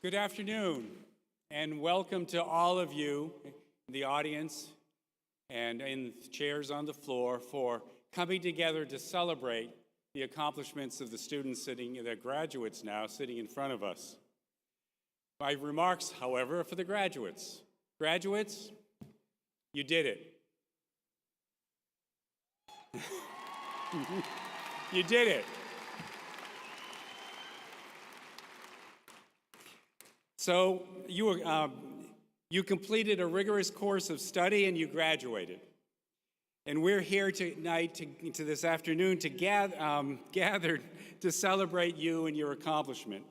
Good afternoon, and welcome to all of you in the audience and in the chairs on the floor for coming together to celebrate the accomplishments of the students the graduates now sitting in front of us. My remarks, however, are for the graduates. Graduates, you did it. You did it. So you completed a rigorous course of study and you graduated. And we're here tonight, this afternoon, to gathered to celebrate you and your accomplishment.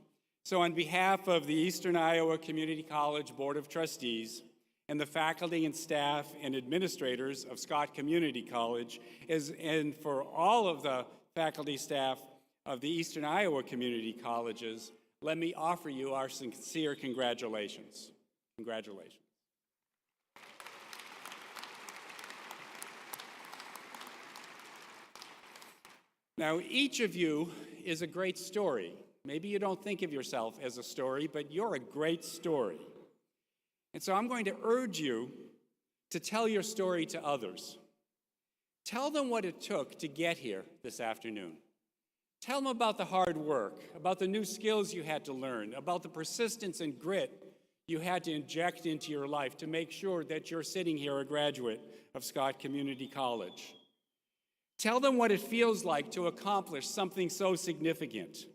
So on behalf of the Eastern Iowa Community College Board of Trustees and the faculty and staff and administrators of Scott Community College, and for all of the faculty staff of the Eastern Iowa Community Colleges, let me offer you our sincere congratulations. Congratulations. Now, each of you is a great story. Maybe you don't think of yourself as a story, but you're a great story. And so I'm going to urge you to tell your story to others. Tell them what it took to get here this afternoon. Tell them about the hard work, about the new skills you had to learn, about the persistence and grit you had to inject into your life to make sure that you're sitting here a graduate of Scott Community College. Tell them what it feels like to accomplish something so significant.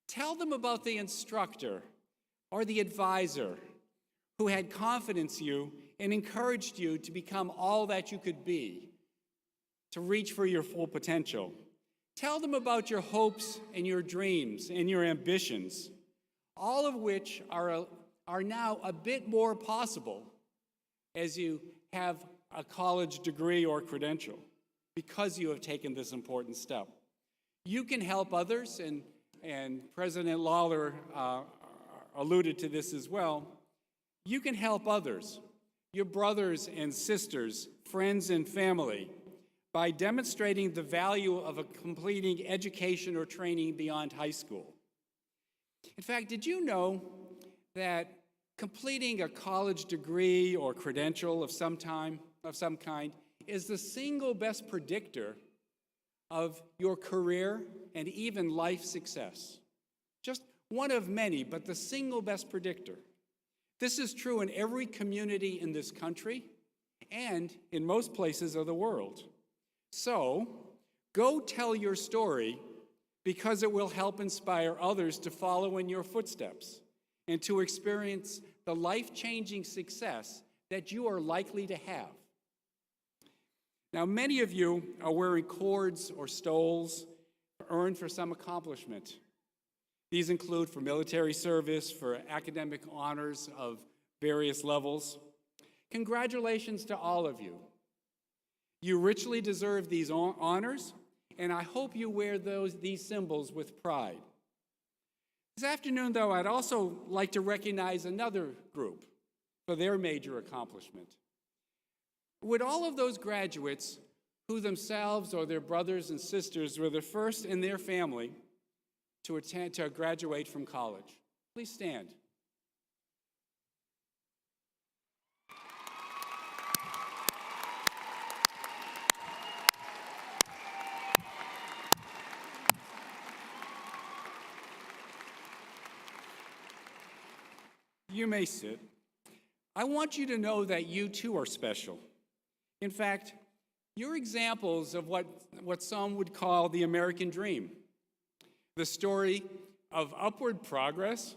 Tell them about the instructor or the advisor who had confidence in you and encouraged you to become all that you could be, to reach for your full potential. Tell them about your hopes and your dreams and your ambitions, all of which are now a bit more possible as you have a college degree or credential because you have taken this important step. You can help others, and President Lawler alluded to this as well. You can help others, your brothers and sisters, friends and family, by demonstrating the value of completing education or training beyond high school. In fact, did you know that completing a college degree or credential of some kind is the single best predictor of your career and even life success? Just one of many, but the single best predictor. This is true in every community in this country and in most places of the world. So, go tell your story because it will help inspire others to follow in your footsteps and to experience the life-changing success that you are likely to have. Now, many of you are wearing cords or stoles earned for some accomplishment. These include for military service, for academic honors of various levels. Congratulations to all of you. You richly deserve these honors, and I hope you wear these symbols with pride. This afternoon, though, I'd also like to recognize another group for their major accomplishment. Would all of those graduates who themselves or their brothers and sisters were the first in their family to graduate from college, please stand. You may sit. I want you to know that you too are special. In fact, you're examples of what some would call the American dream. The story of upward progress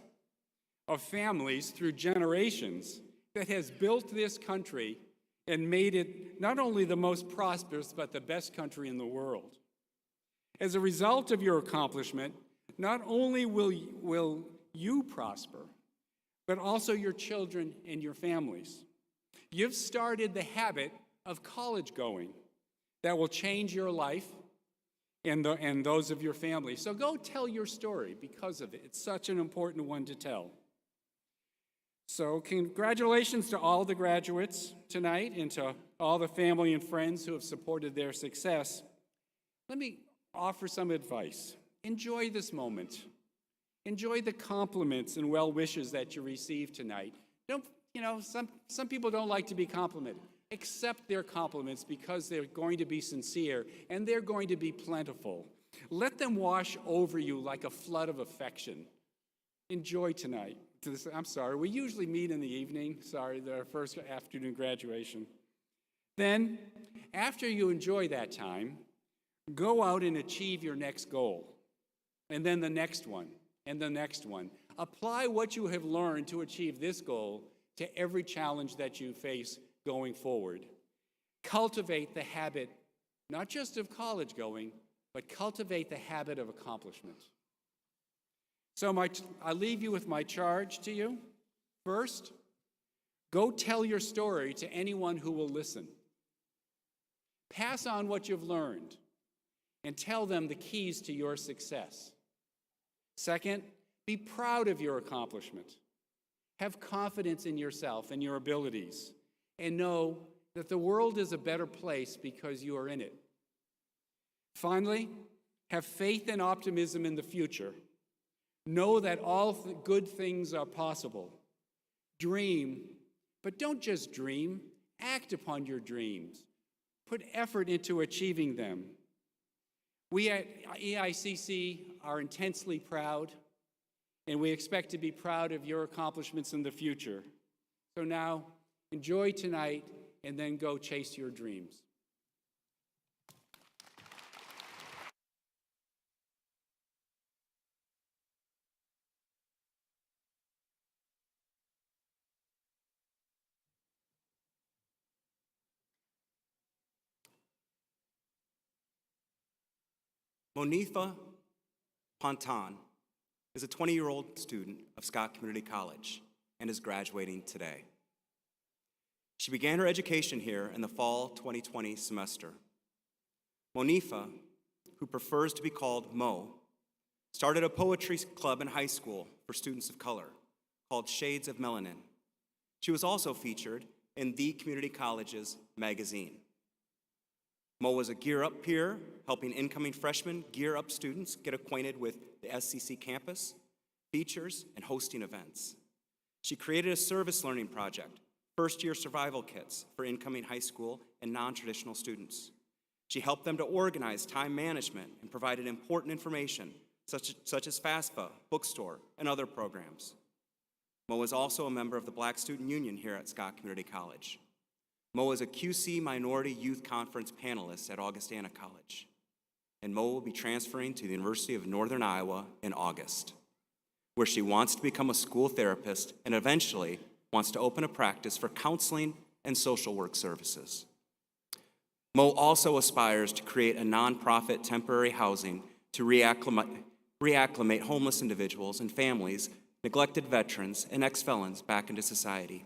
of families through generations that has built this country and made it not only the most prosperous, but the best country in the world. As a result of your accomplishment, not only will you prosper, but also your children and your families. You've started the habit of college going that will change your life and those of your family. So go tell your story because of it. It's such an important one to tell. So congratulations to all the graduates tonight and to all the family and friends who have supported their success. Let me offer some advice. Enjoy this moment. Enjoy the compliments and well wishes that you receive tonight. Some people don't like to be complimented. Accept their compliments because they're going to be sincere and they're going to be plentiful. Let them wash over you like a flood of affection. Enjoy tonight. I'm sorry, we usually meet in the evening. Sorry, our first afternoon graduation. Then, after you enjoy that time, go out and achieve your next goal. And then the next one, and the next one. Apply what you have learned to achieve this goal to every challenge that you face going forward. Cultivate the habit, not just of college going, but cultivate the habit of accomplishment. So I leave you with my charge to you. First, go tell your story to anyone who will listen. Pass on what you've learned and tell them the keys to your success. Second, be proud of your accomplishment. Have confidence in yourself and your abilities, and know that the world is a better place because you are in it. Finally, have faith and optimism in the future. Know that all good things are possible. Dream, but don't just dream. Act upon your dreams. Put effort into achieving them. We at EICC are intensely proud, and we expect to be proud of your accomplishments in the future. So now, enjoy tonight, and then go chase your dreams. Monifa Ponton is a 20-year-old student of Scott Community College and is graduating today. She began her education here in the fall 2020 semester. Monifa, who prefers to be called Mo, started a poetry club in high school for students of color called Shades of Melanin. She was also featured in the community college's magazine. Mo was a Gear Up peer, helping incoming freshmen Gear Up students get acquainted with the SCC campus, features, and hosting events. She created a service learning project, first-year survival kits for incoming high school and non-traditional students. She helped them to organize time management and provided important information, such as FAFSA, bookstore, and other programs. Mo is also a member of the Black Student Union here at Scott Community College. Mo is a QC Minority Youth Conference panelist at Augustana College. And Mo will be transferring to the University of Northern Iowa in August, where she wants to become a school therapist and eventually wants to open a practice for counseling and social work services. Mo also aspires to create a nonprofit temporary housing to reacclimate homeless individuals and families, neglected veterans, and ex-felons back into society.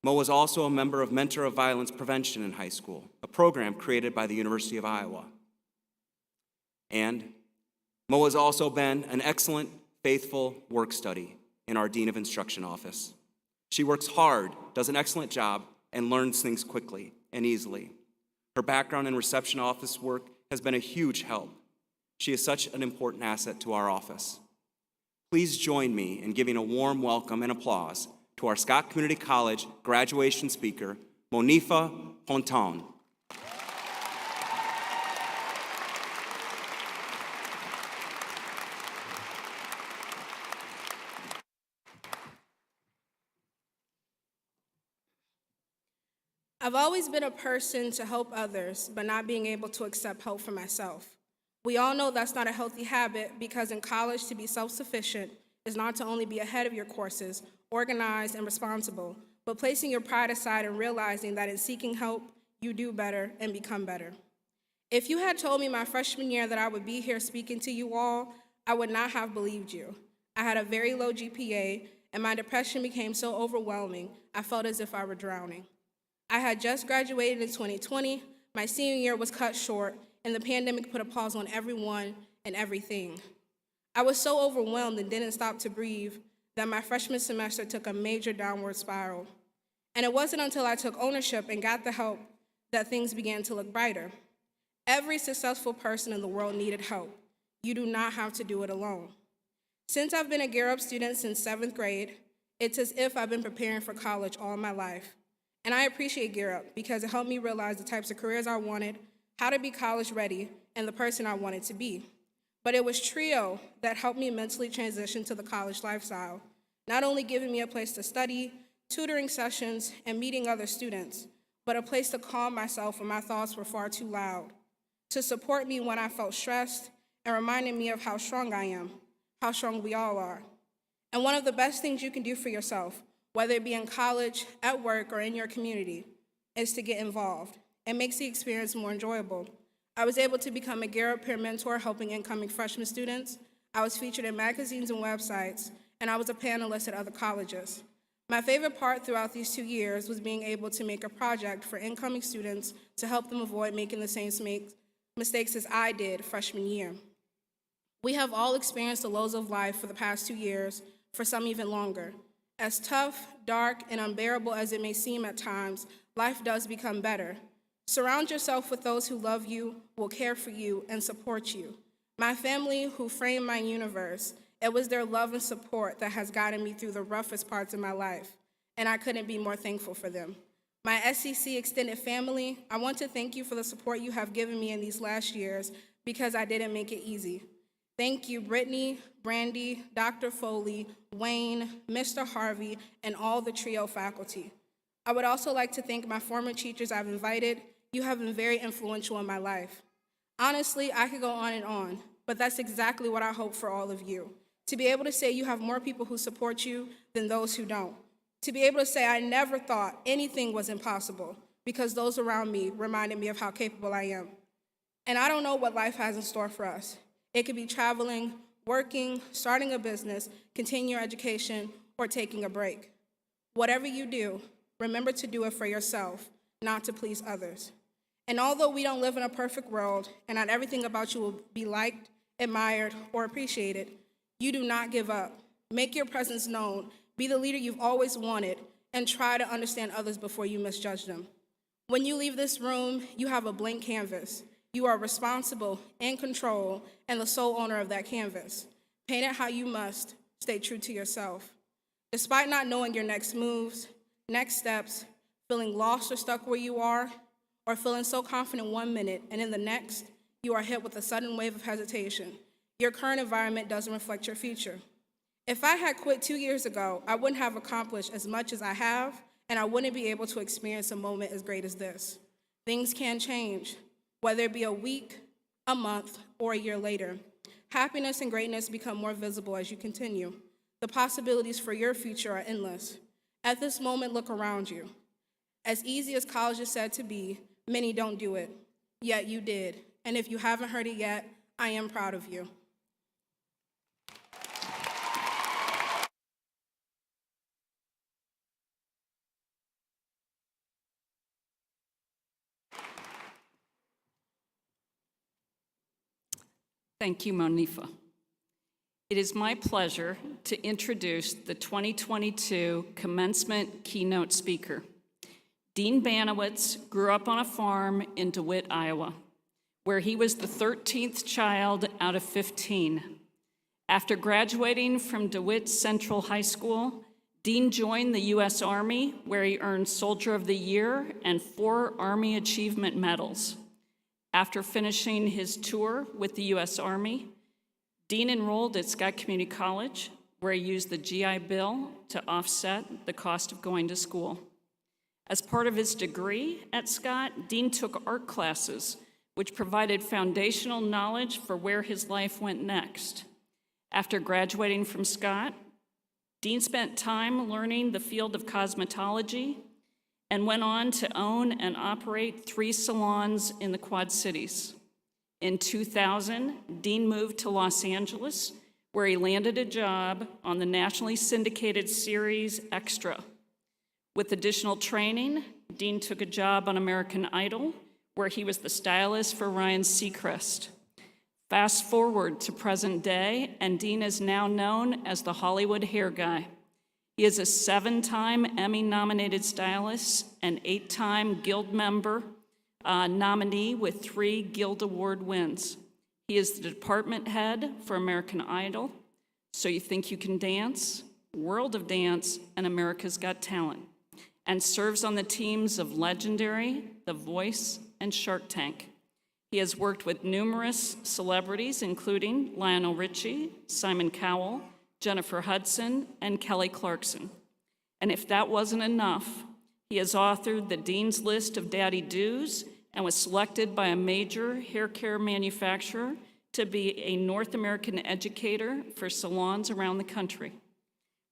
Mo is also a member of Mentor of Violence Prevention in high school, a program created by the University of Iowa. And Mo has also been an excellent, faithful work study in our Dean of Instruction office. She works hard, does an excellent job, and learns things quickly and easily. Her background in reception office work has been a huge help. She is such an important asset to our office. Please join me in giving a warm welcome and applause to our Scott Community College graduation speaker, Monifa Ponton. I've always been a person to help others, but not being able to accept help for myself. We all know that's not a healthy habit because in college, to be self-sufficient is not to only be ahead of your courses, organized and responsible, but placing your pride aside and realizing that in seeking help, you do better and become better. If you had told me my freshman year that I would be here speaking to you all, I would not have believed you. I had a very low GPA, and my depression became so overwhelming, I felt as if I were drowning. I had just graduated in 2020, my senior year was cut short, and the pandemic put a pause on everyone and everything. I was so overwhelmed and didn't stop to breathe that my freshman semester took a major downward spiral. And it wasn't until I took ownership and got the help that things began to look brighter. Every successful person in the world needed help. You do not have to do it alone. Since I've been a Gear Up student since 7th grade, it's as if I've been preparing for college all my life. And I appreciate Gear Up because it helped me realize the types of careers I wanted, how to be college ready, and the person I wanted to be. But it was TRIO that helped me mentally transition to the college lifestyle, not only giving me a place to study, tutoring sessions, and meeting other students, but a place to calm myself when my thoughts were far too loud, to support me when I felt stressed, and reminding me of how strong I am, how strong we all are. And one of the best things you can do for yourself, whether it be in college, at work, or in your community, is to get involved. It makes the experience more enjoyable. I was able to become a Gear Up peer mentor helping incoming freshman students. I was featured in magazines and websites, and I was a panelist at other colleges. My favorite part throughout these 2 years was being able to make a project for incoming students to help them avoid making the same mistakes as I did freshman year. We have all experienced the lows of life for the past 2 years, for some even longer. As tough, dark, and unbearable as it may seem at times, life does become better. Surround yourself with those who love you, will care for you, and support you. My family, who framed my universe, it was their love and support that has gotten me through the roughest parts of my life, and I couldn't be more thankful for them. My SCC extended family, I want to thank you for the support you have given me in these last years because I didn't make it easy. Thank you, Brittany, Brandy, Dr. Foley, Wayne, Mr. Harvey, and all the TRIO faculty. I would also like to thank my former teachers I've invited. You have been very influential in my life. Honestly, I could go on, but that's exactly what I hope for all of you. To be able to say you have more people who support you than those who don't. To be able to say I never thought anything was impossible because those around me reminded me of how capable I am. And I don't know what life has in store for us. It could be traveling, working, starting a business, continuing your education, or taking a break. Whatever you do, remember to do it for yourself, not to please others. And although we don't live in a perfect world, and not everything about you will be liked, admired, or appreciated, you do not give up. Make your presence known, be the leader you've always wanted, and try to understand others before you misjudge them. When you leave this room, you have a blank canvas. You are responsible, in control, and the sole owner of that canvas. Paint it how you must. Stay true to yourself. Despite not knowing your next moves, next steps, feeling lost or stuck where you are, or feeling so confident 1 minute and in the next, you are hit with a sudden wave of hesitation. Your current environment doesn't reflect your future. If I had quit 2 years ago, I wouldn't have accomplished as much as I have, and I wouldn't be able to experience a moment as great as this. Things can change, whether it be a week, a month, or a year later. Happiness and greatness become more visible as you continue. The possibilities for your future are endless. At this moment, look around you. As easy as college is said to be, many don't do it, yet you did. And if you haven't heard it yet, I am proud of you. Thank you, Monifa. It is my pleasure to introduce the 2022 Commencement Keynote speaker. Dean Banowitz grew up on a farm in DeWitt, Iowa, where he was the 13th child out of 15. After graduating from DeWitt Central High School, Dean joined the U.S. Army, where he earned Soldier of the Year and 4 Army Achievement Medals. After finishing his tour with the U.S. Army, Dean enrolled at Scott Community College, where he used the GI Bill to offset the cost of going to school. As part of his degree at Scott, Dean took art classes, which provided foundational knowledge for where his life went next. After graduating from Scott, Dean spent time learning the field of cosmetology and went on to own and operate 3 salons in the Quad Cities. In 2000, Dean moved to Los Angeles, where he landed a job on the nationally syndicated series Extra. With additional training, Dean took a job on American Idol, where he was the stylist for Ryan Seacrest. Fast forward to present day, and Dean is now known as the Hollywood Hair Guy. He is a 7-time Emmy-nominated stylist and 8-time Guild member nominee with 3 Guild Award wins. He is the department head for American Idol, So You Think You Can Dance, World of Dance, and America's Got Talent, and serves on the teams of Legendary, The Voice, and Shark Tank. He has worked with numerous celebrities, including Lionel Richie, Simon Cowell, Jennifer Hudson, and Kelly Clarkson. And if that wasn't enough, he has authored the Dean's List of Daddy Do's and was selected by a major hair care manufacturer to be a North American educator for salons around the country.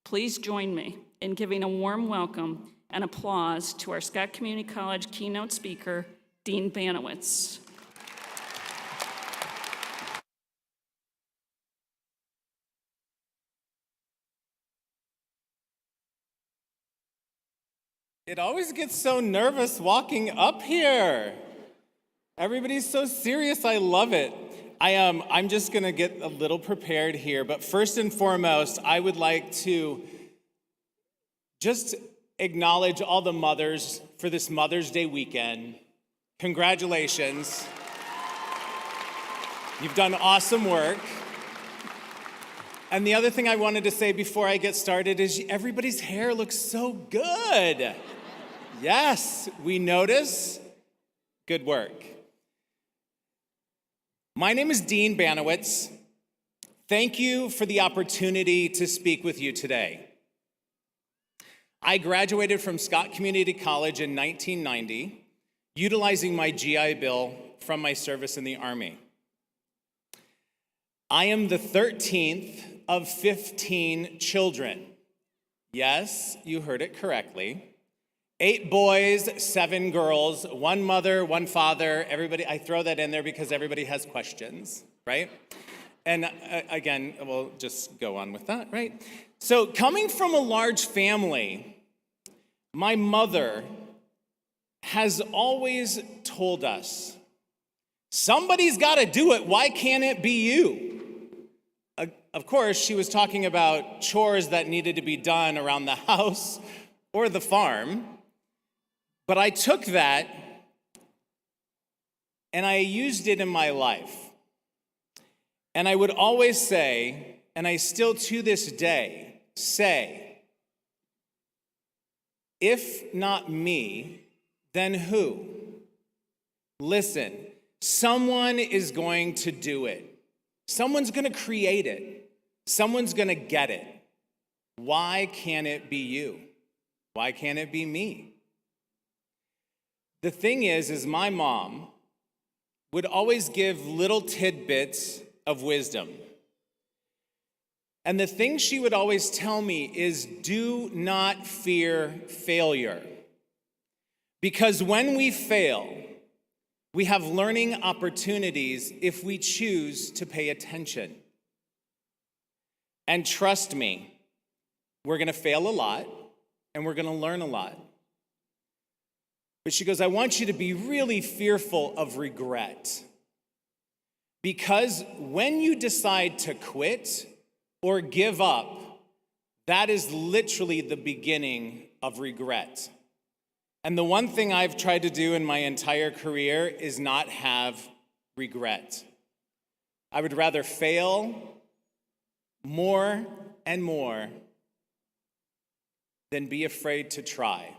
Please join me in giving a warm welcome and applause to our Scott Community College keynote speaker, Dean Banowitz. It always gets so nervous walking up here. Everybody's so serious, I love it. I'm just gonna get a little prepared here, but first and foremost, I would like to just acknowledge all the mothers for this Mother's Day weekend. Congratulations. You've done awesome work. And the other thing I wanted to say before I get started is everybody's hair looks so good. Yes, we notice. Good work. My name is Dean Banowitz. Thank you for the opportunity to speak with you today. I graduated from Scott Community College in 1990, utilizing my GI Bill from my service in the Army. I am the 13th of 15 children. Yes, you heard it correctly. 8 boys, 7 girls, 1 mother, 1 father. Everybody, I throw that in there because everybody has questions, right? And again, we'll just go on with that, right? So coming from a large family, my mother has always told us, somebody's got to do it. Why can't it be you? Of course, she was talking about chores that needed to be done around the house or the farm. But I took that and I used it in my life. And I would always say, and I still to this day say, if not me, then who? Listen, someone is going to do it. Someone's going to create it. Someone's going to get it. Why can't it be you? Why can't it be me? The thing is my mom would always give little tidbits of wisdom. And the thing she would always tell me is, do not fear failure. Because when we fail, we have learning opportunities if we choose to pay attention. And trust me, we're gonna fail a lot and we're gonna learn a lot. But she goes, I want you to be really fearful of regret. Because when you decide to quit or give up, that is literally the beginning of regret. And the one thing I've tried to do in my entire career is not have regret. I would rather fail more and more than be afraid to try.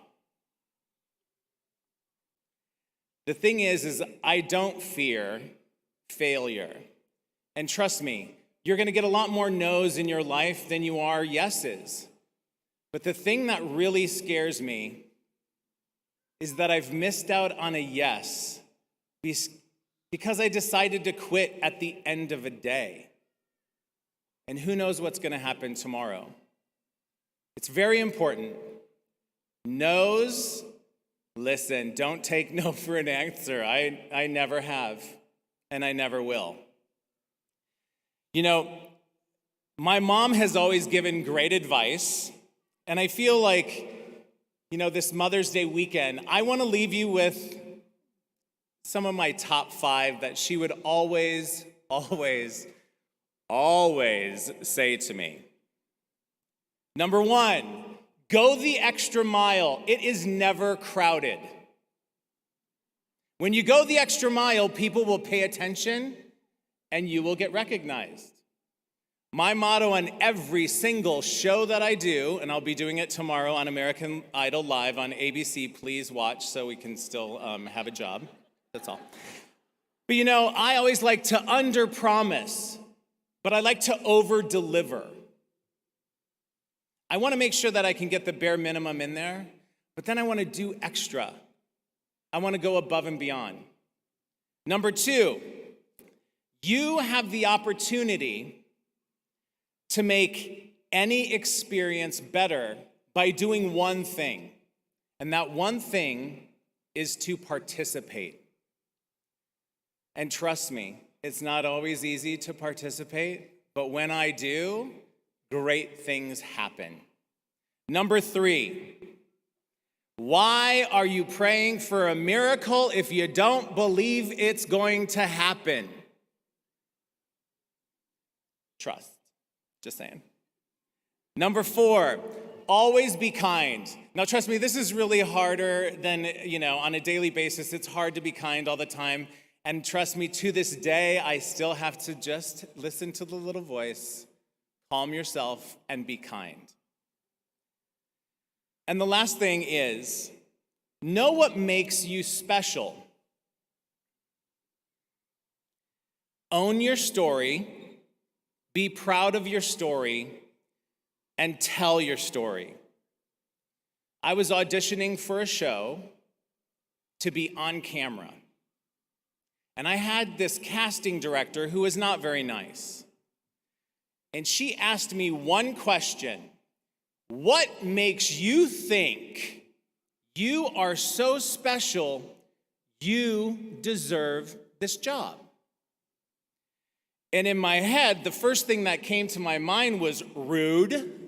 The thing is I don't fear failure. And trust me, you're gonna get a lot more no's in your life than you are yeses. But the thing that really scares me is that I've missed out on a yes because I decided to quit at the end of a day. And who knows what's gonna happen tomorrow. It's very important. No's, listen, don't take no for an answer. I never have, and I never will. You know, my mom has always given great advice, and I feel like, you know, this Mother's Day weekend, I want to leave you with some of my top 5 that she would always, always, always say to me. Number 1, go the extra mile. It is never crowded. When you go the extra mile, people will pay attention and you will get recognized. My motto on every single show that I do, and I'll be doing it tomorrow on American Idol Live on ABC, please watch so we can still have a job. That's all. But you know, I always like to under-promise, but I like to over-deliver. I want to make sure that I can get the bare minimum in there, but then I want to do extra. I want to go above and beyond. Number 2, you have the opportunity to make any experience better by doing one thing, and that one thing is to participate. And trust me, it's not always easy to participate, but when I do, great things happen. Number 3, why are you praying for a miracle if you don't believe it's going to happen? Trust. Just saying. Number 4, always be kind. Now, trust me, this is really harder than, on a daily basis. It's hard to be kind all the time. And trust me, to this day, I still have to just listen to the little voice, calm yourself, and be kind. And the last thing is, know what makes you special. Own your story, be proud of your story, and tell your story. I was auditioning for a show to be on camera. And I had this casting director who was not very nice. And she asked me one question: what makes you think you are so special, you deserve this job? And in my head, the first thing that came to my mind was rude.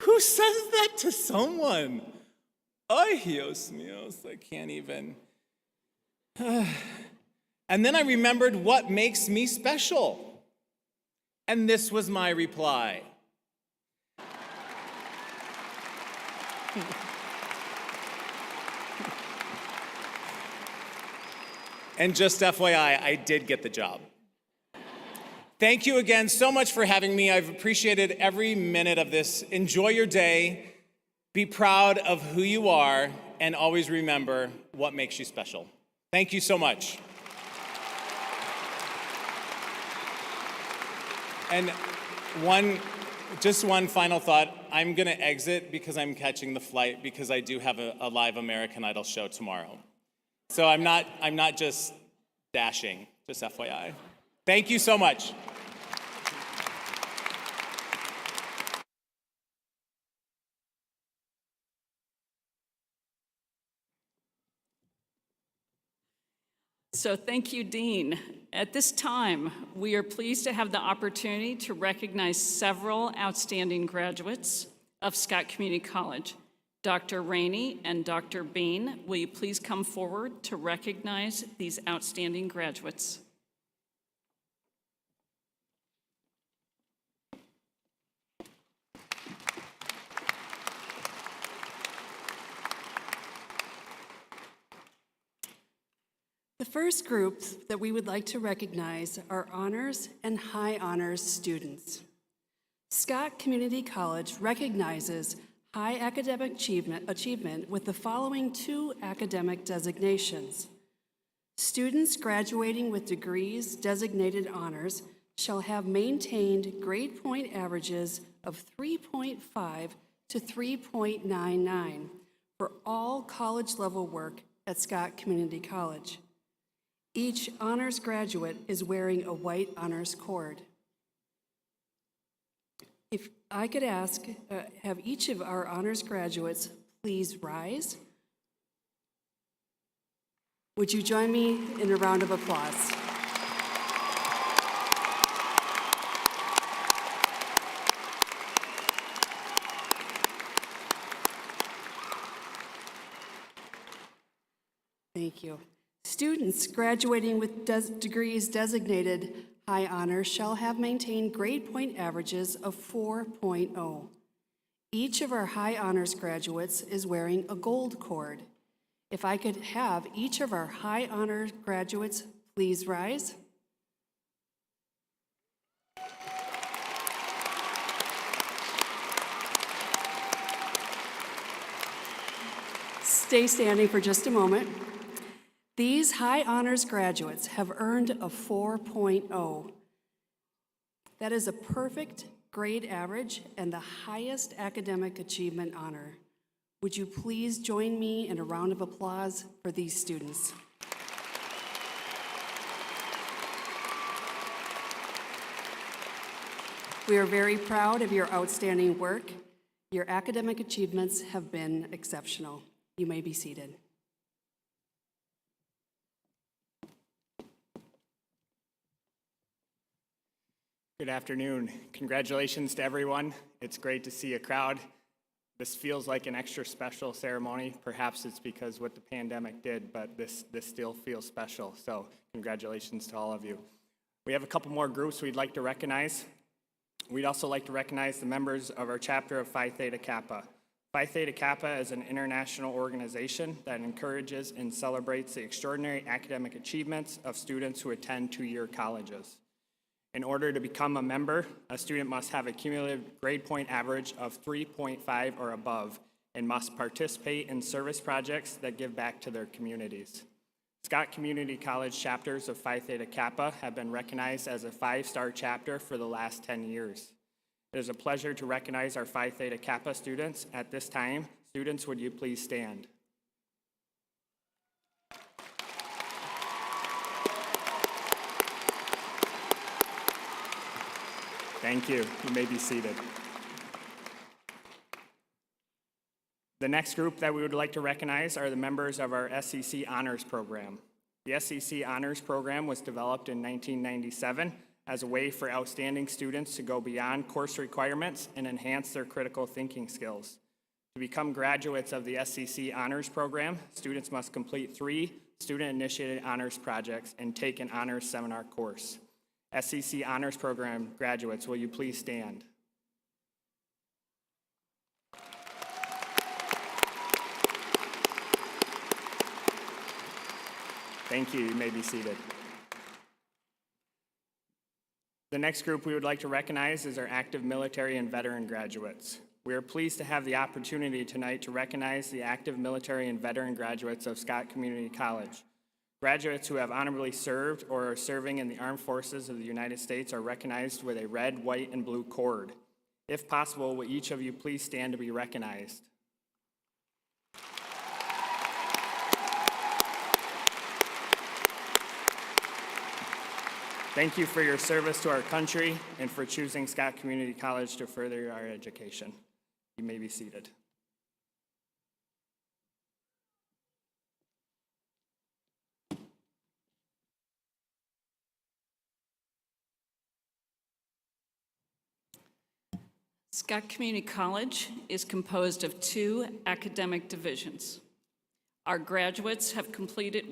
Who says that to someone? Ay, Dios míos, I can't even. And then I remembered what makes me special. And this was my reply. And just FYI, I did get the job. Thank you again so much for having me. I've appreciated every minute of this. Enjoy your day. Be proud of who you are, and always remember what makes you special. Thank you so much. And just one final thought. I'm going to exit because I'm catching the flight because I do have a live American Idol show tomorrow. So I'm not just dashing, just FYI. Thank you so much. So thank you, Dean. At this time, we are pleased to have the opportunity to recognize several outstanding graduates of Scott Community College. Dr. Rainey and Dr. Bean, will you please come forward to recognize these outstanding graduates? The first group that we would like to recognize are honors and high honors students. Scott Community College recognizes high academic achievement with the following 2 academic designations. Students graduating with degrees designated honors shall have maintained grade point averages of 3.5 to 3.99 for all college-level work at Scott Community College. Each honors graduate is wearing a white honors cord. If I could ask, have each of our honors graduates please rise? Would you join me in a round of applause? Thank you. Students graduating with degrees designated high honors shall have maintained grade point averages of 4.0. Each of our high honors graduates is wearing a gold cord. If I could have each of our high honors graduates please rise. Stay standing for just a moment. These high honors graduates have earned a 4.0. That is a perfect grade average and the highest academic achievement honor. Would you please join me in a round of applause for these students? We are very proud of your outstanding work. Your academic achievements have been exceptional. You may be seated. Good afternoon. Congratulations to everyone. It's great to see a crowd. This feels like an extra special ceremony. Perhaps it's because what the pandemic did, but this still feels special. So congratulations to all of you. We have a couple more groups we'd like to recognize. We'd also like to recognize the members of our chapter of Phi Theta Kappa. Phi Theta Kappa is an international organization that encourages and celebrates the extraordinary academic achievements of students who attend two-year colleges. In order to become a member, a student must have a cumulative grade point average of 3.5 or above and must participate in service projects that give back to their communities. Scott Community College chapters of Phi Theta Kappa have been recognized as a 5-star chapter for the last 10 years. It is a pleasure to recognize our Phi Theta Kappa students. At this time, students, would you please stand? Thank you. You may be seated. The next group that we would like to recognize are the members of our SCC Honors Program. The SCC Honors Program was developed in 1997 as a way for outstanding students to go beyond course requirements and enhance their critical thinking skills. To become graduates of the SCC Honors Program, students must complete 3 student-initiated honors projects and take an honors seminar course. SCC Honors Program graduates, will you please stand? Thank you. You may be seated. The next group we would like to recognize is our active military and veteran graduates. We are pleased to have the opportunity tonight to recognize the active military and veteran graduates of Scott Community College. Graduates who have honorably served or are serving in the armed forces of the United States are recognized with a red, white, and blue cord. If possible, will each of you please stand to be recognized? Thank you for your service to our country and for choosing Scott Community College to further our education. You may be seated. Scott Community College is composed of 2 academic divisions. Our graduates have completed,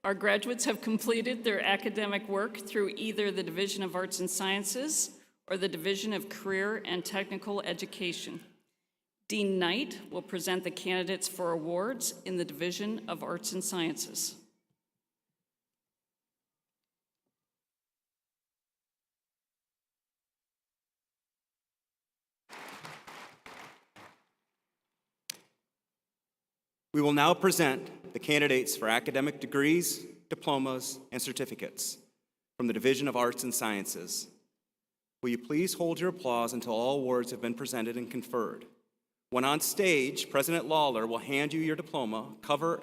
Our graduates have completed their academic work through either the Division of Arts and Sciences or the Division of Career and Technical Education. Dean Knight will present the candidates for awards in the Division of Arts and Sciences. We will now present the candidates for academic degrees, diplomas, and certificates from the Division of Arts and Sciences. Will you please hold your applause until all awards have been presented and conferred? When on stage, President Lawler will hand you your diploma, cover,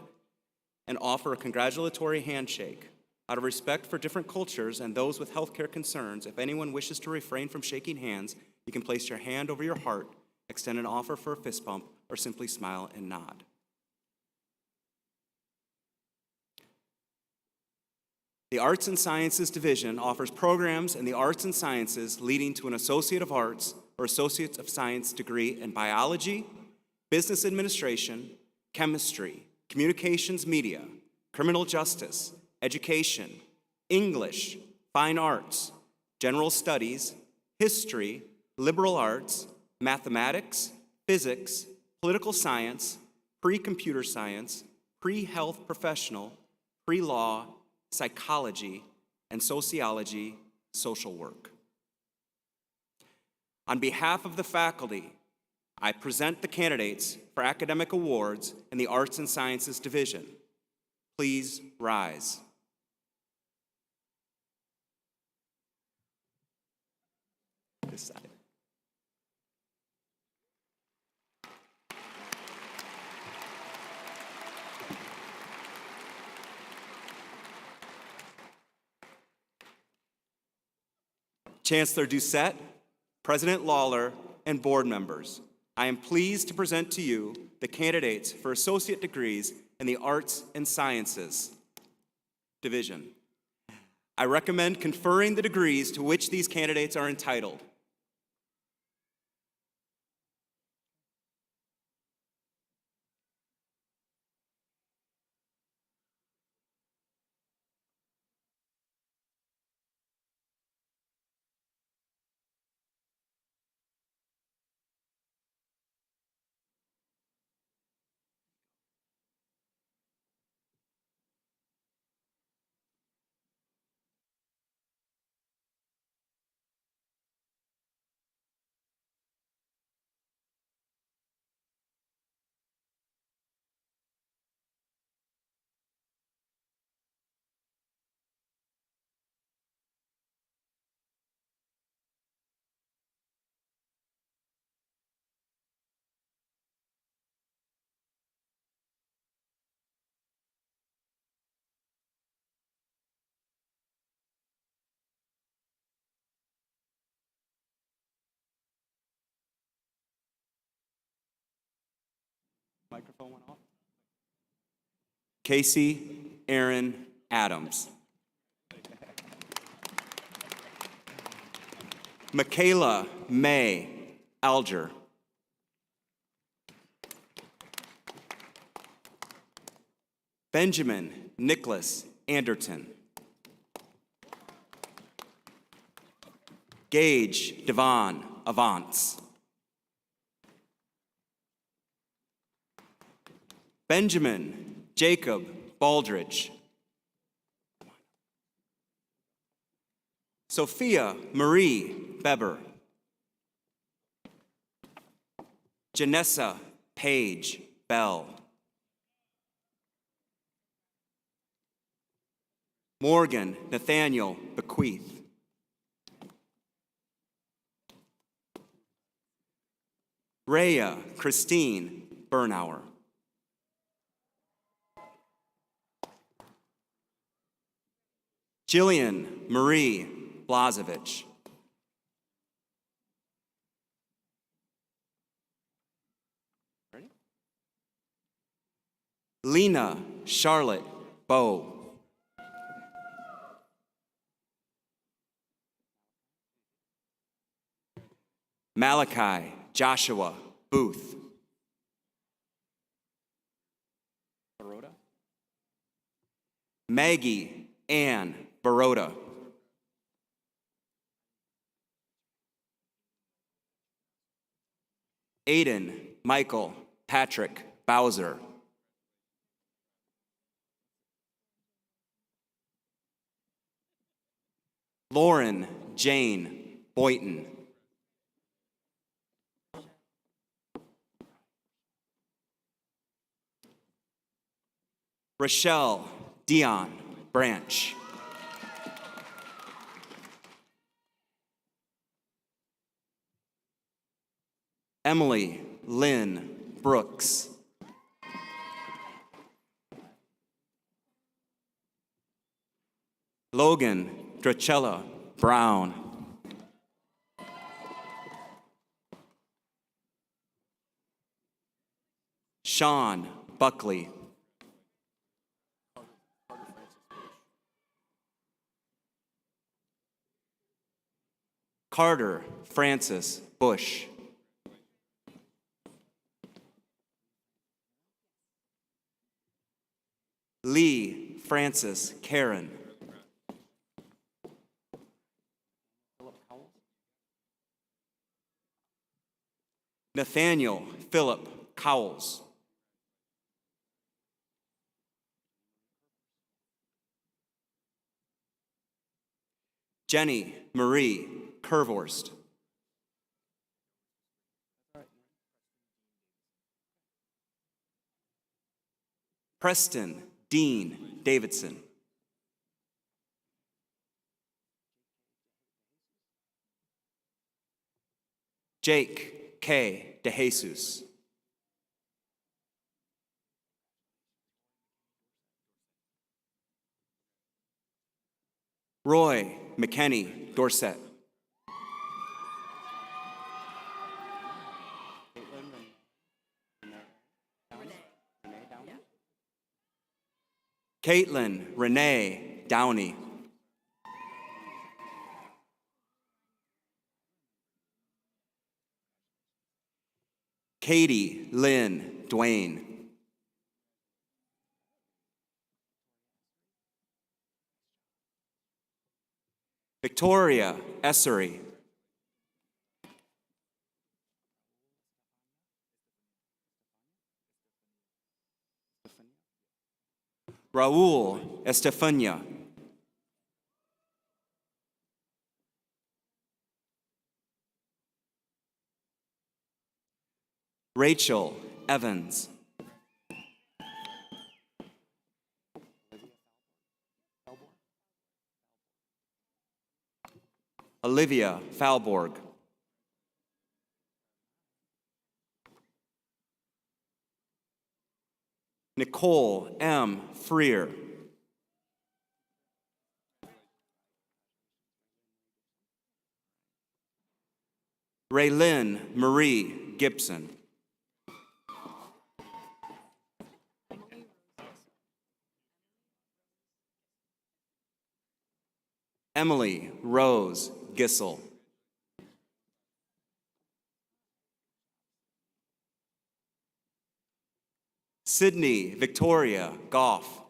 and offer a congratulatory handshake. Out of respect for different cultures and those with healthcare concerns, if anyone wishes to refrain from shaking hands, you can place your hand over your heart, extend an offer for a fist bump, or simply smile and nod. The Arts and Sciences Division offers programs in the arts and sciences leading to an Associate of Arts or Associate of Science degree in biology, business administration, chemistry, communications media, criminal justice, education, English, fine arts, general studies, history, liberal arts, mathematics, physics, political science, pre-computer science, pre-health professional, pre-law, psychology, and sociology, social work. On behalf of the faculty, I present the candidates for academic awards in the Arts and Sciences Division. Please rise. This side. Chancellor Doucette, President Lawler, and board members, I am pleased to present to you the candidates for associate degrees in the Arts and Sciences Division. I recommend conferring the degrees to which these candidates are entitled. Microphone went off. Casey Aaron Adams. Michaela May Alger. Benjamin Nicholas Anderton. Gage Devon Avance. Benjamin Jacob Baldridge. Sophia Marie Beber. Janessa Page Bell. Morgan Nathaniel Bequeath. Rhea Christine Bernauer. Jillian Marie Blazevich. Ready? Lena Charlotte Bowe. Malachi Joshua Booth. Maggie Ann Baroda. Aiden Michael Patrick Bowser. Lauren Jane Boynton. Rochelle Dion Branch. Emily Lynn Brooks. Logan Dracella Brown. Sean Buckley. Carter Francis Bush. Lee Francis Karen. Nathaniel Philip Cowles. Jenny Marie Curvorst. Preston Dean Davidson. Jake K. DeJesus. Roy McKenney Dorset. Caitlin Renee Downey. Katie Lynn Dwayne. Victoria Essery. Raul Estefania. Rachel Evans. Olivia Falborg. Nicole M. Freer. Raylyn Marie Gibson. Emily Rose Gissel. Sydney Victoria Goff.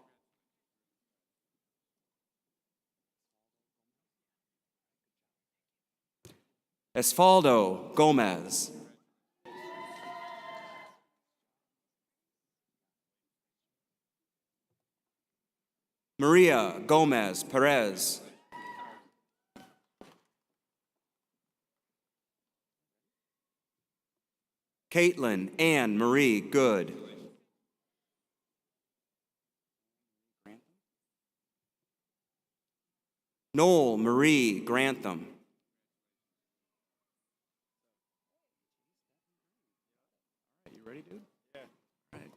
Esfaldo Gomez. Maria Gomez Perez. Caitlin Ann Marie Good. Noel Marie Grantham. You ready, dude? Yeah. All right.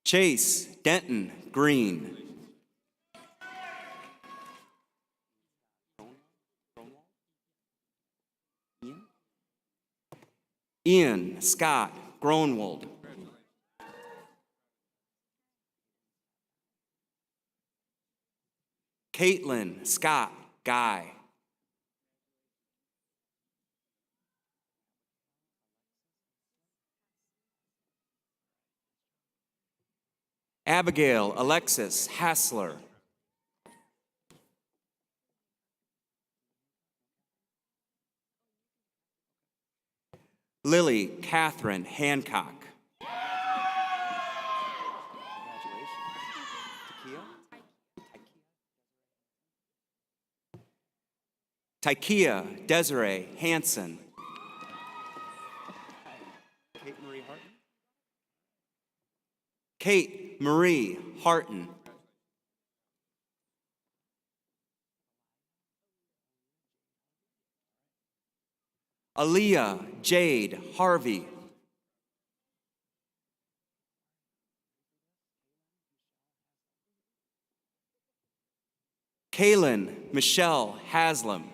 Chase Denton Green. Ian Scott Gronwald. Caitlin Scott Guy. Abigail Alexis Hassler. Lily Catherine Hancock. Tykia Desiree Hansen. Kate Marie Harton. Aaliyah Jade Harvey. Kaylin Michelle Haslam.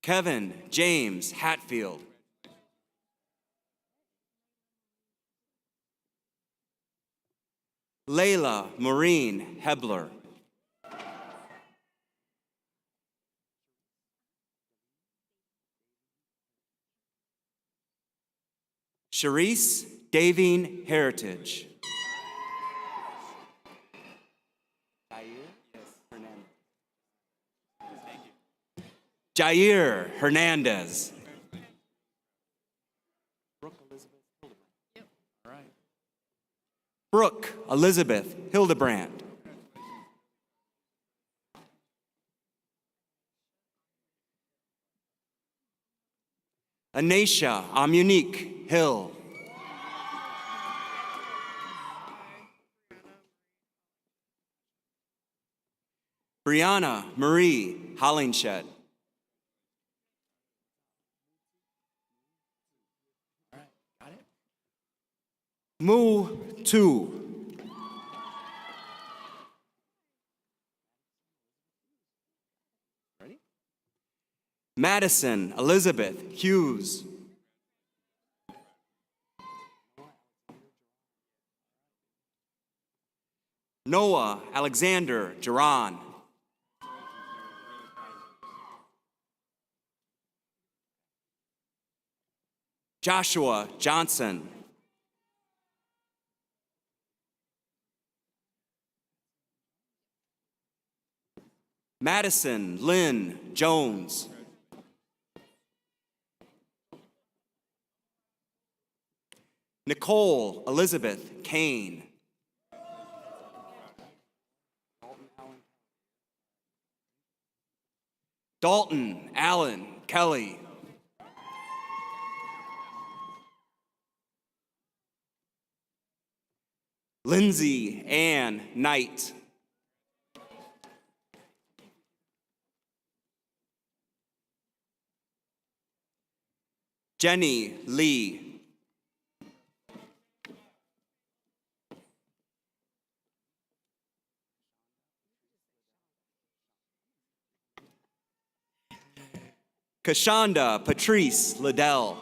Kevin James Hatfield. Layla Maureen Hebler. Sharice Davine Heritage. Jair Hernandez. Brooke Elizabeth Hildebrand. Anisha Amunique Hill. Brianna Marie Hollingshed. Mu Tu. Madison Elizabeth Hughes. Noah Alexander Duran. Joshua Johnson. Madison Lynn Jones. Nicole Elizabeth Kane. Dalton Allen Kelly. Lindsay Ann Knight. Jenny Lee. Kashonda Patrice Liddell.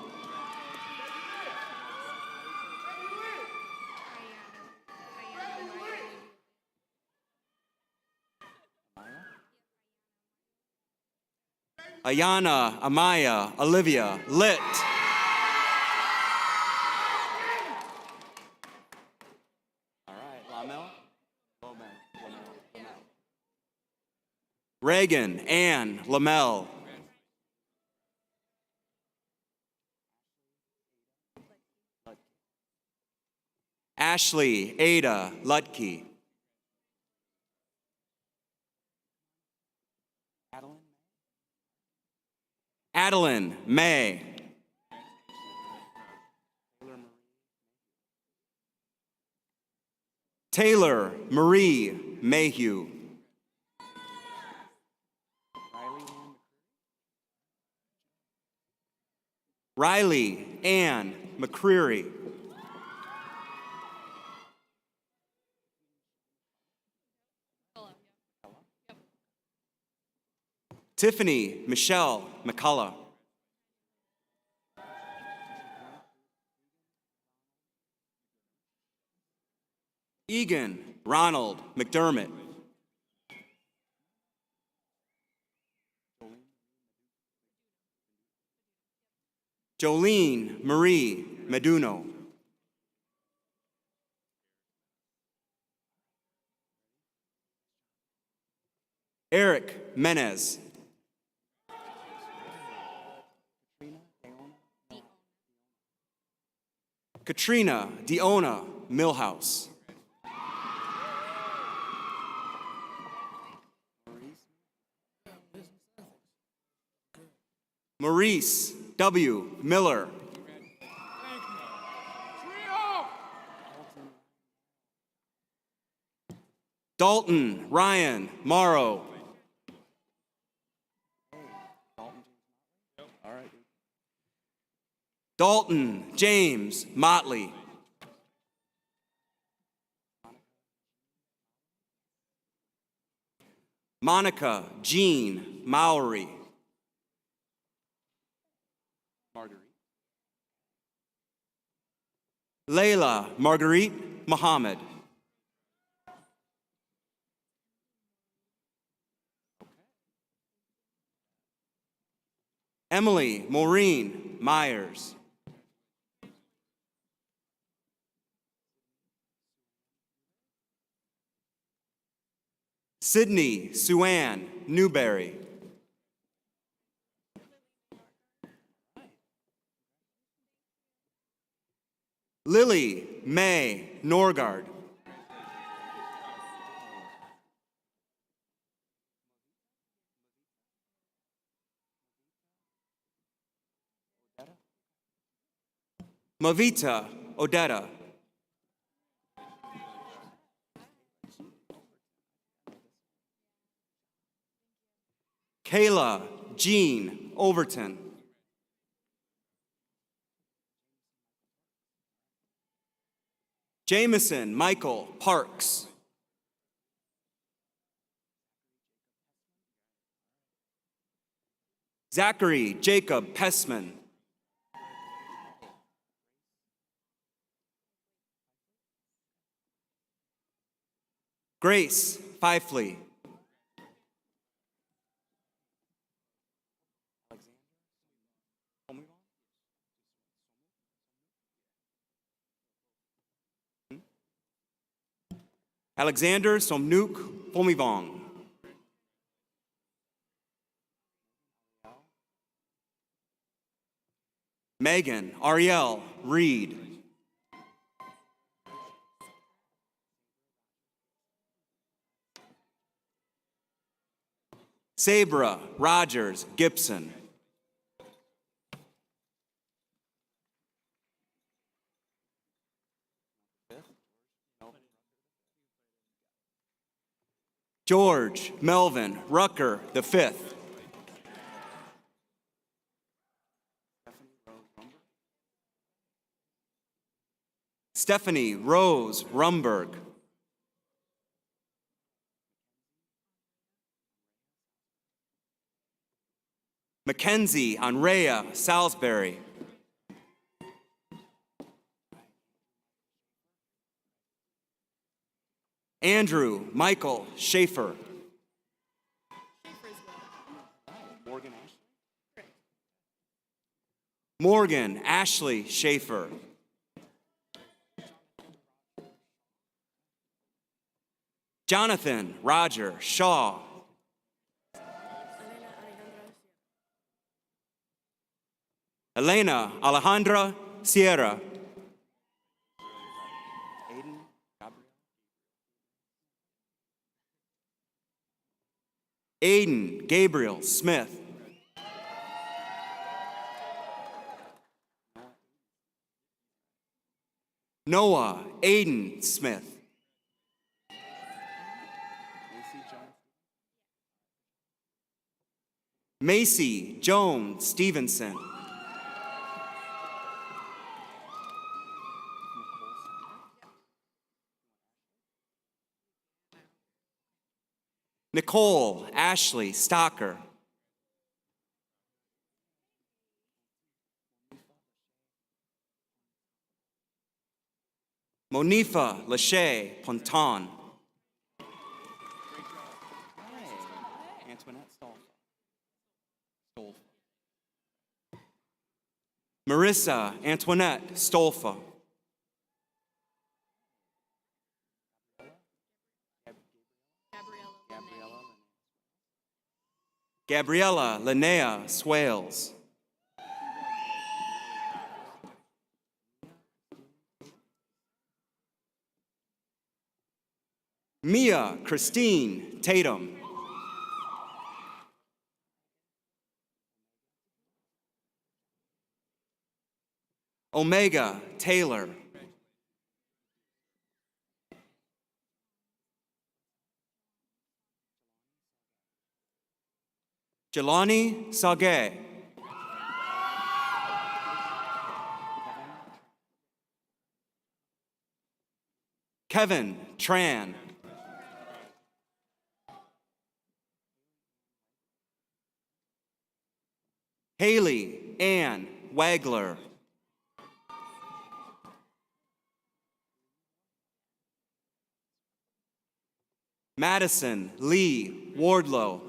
Ayana Amaya Olivia Litt. All right, Lamel. Reagan Ann Lamel. Ashley Ada Lutke. Adeline May. Taylor Marie Mayhew. Riley Ann McCreary. Tiffany Michelle McCullough. Egan Ronald McDermott. Jolene Marie Meduno. Eric Menez. Katrina Diona Millhouse. Maurice W. Miller. Dalton Ryan Morrow. Dalton James Motley. Monica Jean Mowry. Layla Marguerite Muhammad. Emily Maureen Myers. Sydney Suann Newberry. Lily May Norgard. Mavita Odetta. Kayla Jean Overton. Jameson Michael Parks. Zachary Jacob Pessman. Grace Fifley. Alexander Somnuk Pomivong. Megan Ariel Reed. Sabra Rogers Gibson. George Melvin Rucker V. Stephanie Rose Rumberg. Mackenzie Andrea Salisbury. Andrew Michael Schaefer. Morgan Ashley Schaefer. Jonathan Roger Shaw. Elena Alejandra Sierra. Aiden Gabriel Smith. Noah Aiden Smith. Macy Joan Stevenson. Nicole Ashley Stocker. Monifa Lachey Ponton. Marissa Antoinette Stolfa. Gabriella Linnea Swales. Mia Christine Tatum. Omega Taylor. Jelani Sage. Kevin Tran. Haley Ann Wagler. Madison Lee Wardlow.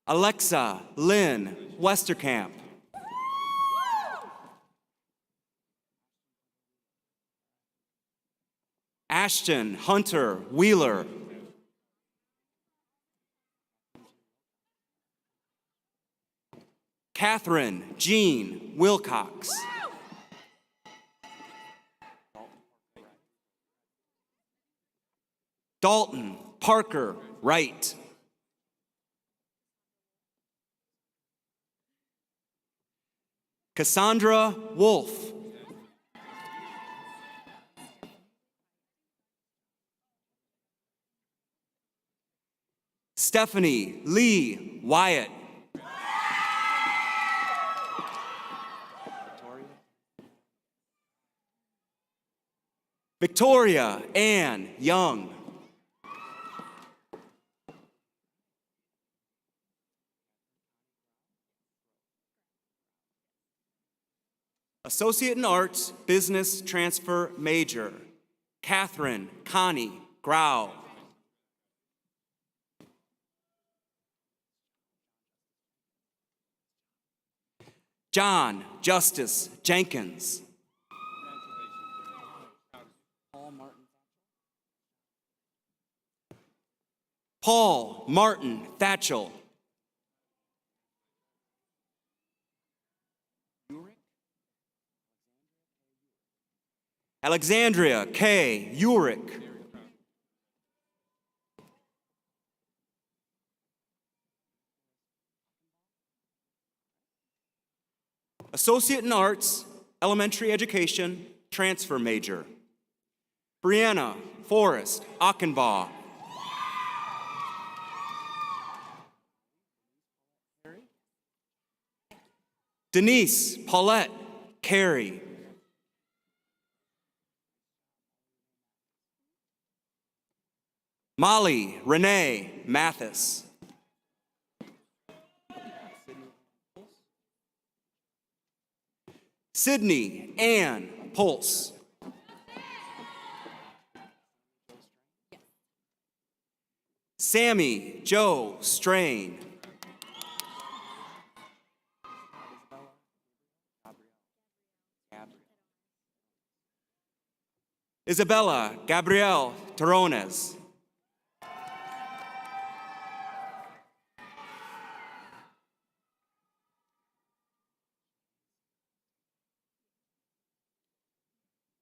Alexa Lynn Westerkamp. Ashton Hunter Wheeler. Catherine Jean Wilcox. Dalton Parker Wright. Cassandra Wolf. Stephanie Lee Wyatt. Victoria Ann Young. Associate in Arts, Business Transfer Major, Catherine Connie Grau. John Justice Jenkins. Paul Martin Thatchell. Alexandria K. Urick. Associate in Arts, Elementary Education, Transfer Major, Brianna Forrest Achenbaugh. Denise Paulette Carey. Molly Renee Mathis. Sydney Ann Pulse. Sammy Joe Strain. Isabella Gabrielle Terrones.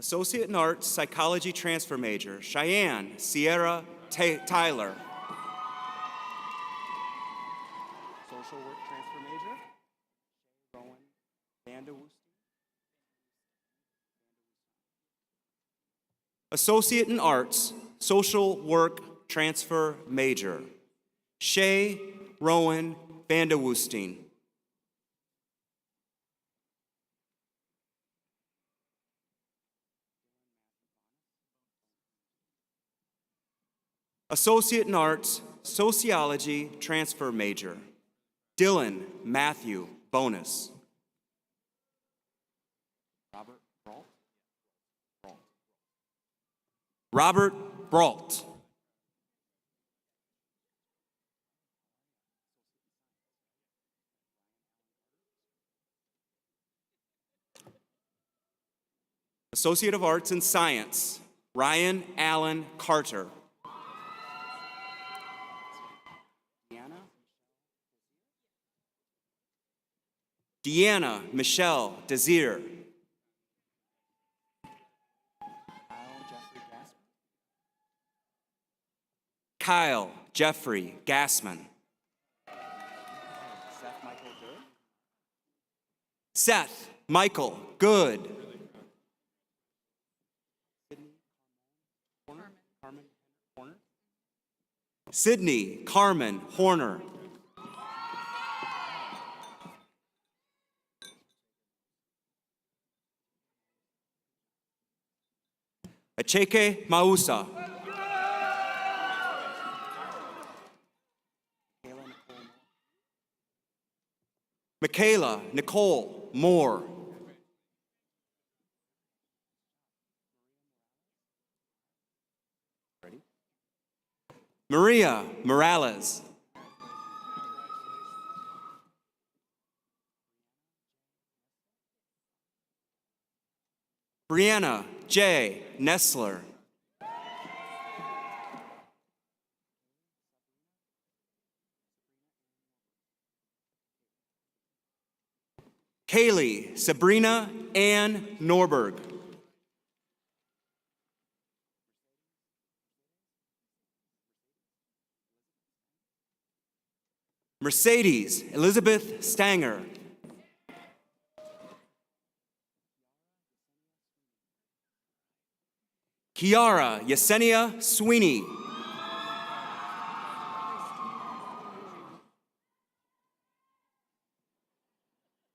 Associate in Arts, Psychology Transfer Major, Cheyenne Sierra Tyler. Social Work Transfer Major, Rowan Vanderwoest. Associate in Arts, Social Work Transfer Major, Shay Rowan Vanderwoesting. Associate in Arts, Sociology Transfer Major, Dylan Matthew Bonus. Robert Brault. Associate of Arts in Science, Ryan Allen Carter. Deanna Michelle Desir. Kyle Jeffrey Gassman. Seth Michael Good. Sydney Carmen Horner. Acheke Mausa. Michaela Nicole Moore. Maria Morales. Brianna J. Nestler. Kaylee Sabrina Ann Norberg. Mercedes Elizabeth Stanger. Kiara Yesenia Sweeney.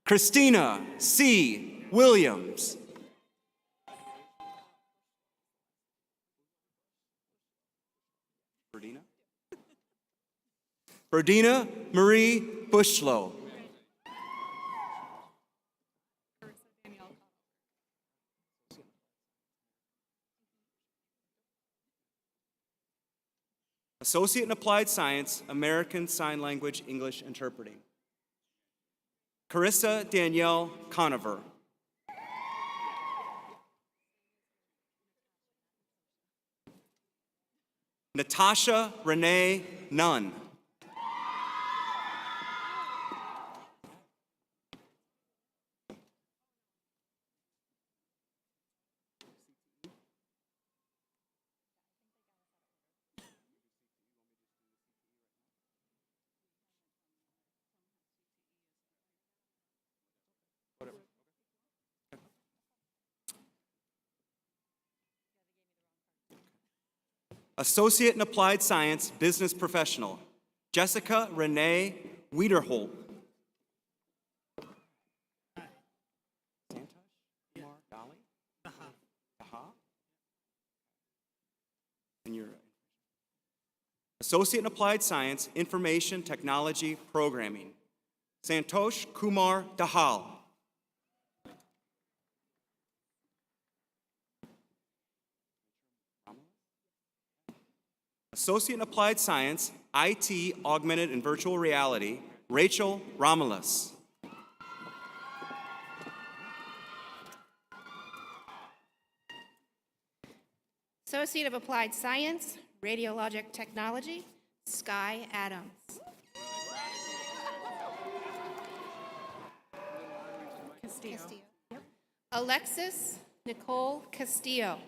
Christina C. Williams. Berdina Marie Bushlow. Associate in Applied Science, American Sign Language English Interpreting. Carissa Danielle Conover. Natasha Renee Nunn. Associate in Applied Science, Business Professional, Jessica Renee Wiederholt. And you're Associate in Applied Science, Information Technology Programming, Santosh Kumar Dahal. Associate in Applied Science, IT, Augmented and Virtual Reality, Rachel Romulus. Associate of Applied Science, Radiologic Technology, Sky Adams. Castillo. Yep. Alexis Nicole Castillo.